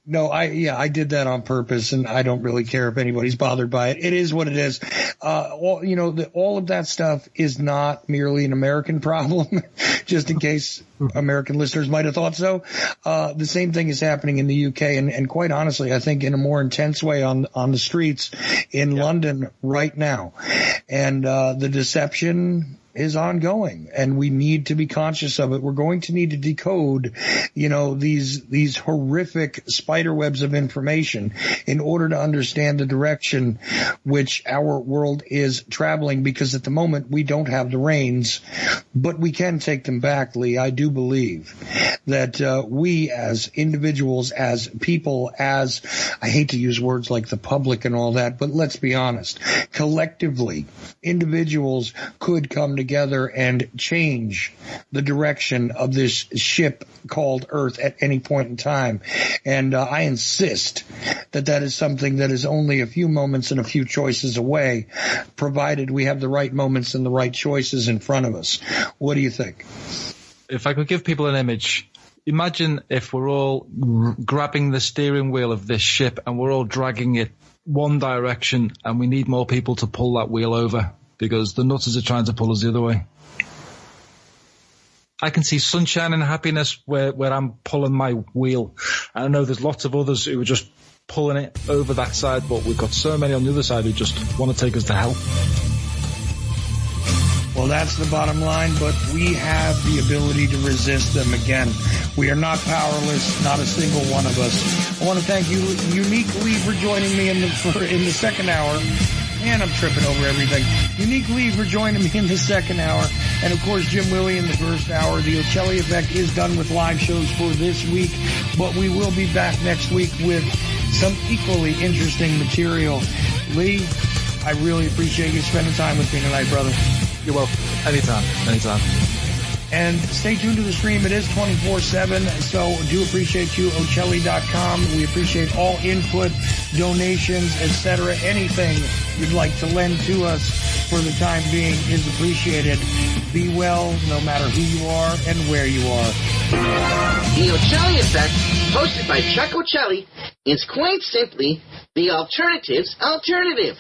No, I did that on purpose, and I don't really care if anybody's bothered by it. It is what it is. All of that stuff is not merely an American problem, just in case American listeners might have thought so. The same thing is happening in the UK, and quite honestly, I think in a more intense way on the streets in London right now. And the deception is ongoing, and we need to be conscious of it. We're going to need to decode, these horrific spider webs of information in order to understand the direction which our world is traveling, because at the moment we don't have the reins, but we can take them back, Lee. I do believe that we as individuals, as people, as, I hate to use words like the public and all that, but let's be honest, collectively, individuals could come together and change the direction of this ship called Earth at any point in time. And I insist that is something that is only a few moments and a few choices away, provided we have the right moments and the right choices in front of us. What do you think? If I could give people an image, imagine if we're all grabbing the steering wheel of this ship and we're all dragging it one direction, and we need more people to pull that wheel over, because the nutters are trying to pull us the other way. I can see sunshine and happiness where I'm pulling my wheel. And I know there's lots of others who are just pulling it over that side, but we've got so many on the other side who just want to take us to hell. Well, that's the bottom line, but we have the ability to resist them again. We are not powerless, not a single one of us. I want to thank you uniquely for joining me in the second hour. And I'm tripping over everything. Unique Lee for joining me in the second hour. And, of course, Jim Willie in the first hour. The Ochelli Effect is done with live shows for this week. But we will be back next week with some equally interesting material. Lee, I really appreciate you spending time with me tonight, brother. You're welcome. Anytime. And stay tuned to the stream. It is 24/7, so do appreciate you, Ochelli.com. We appreciate all input, donations, etc. Anything you'd like to lend to us for the time being is appreciated. Be well, no matter who you are and where you are. The Ochelli Effect, hosted by Chuck Ochelli, is quite simply the alternative's alternative.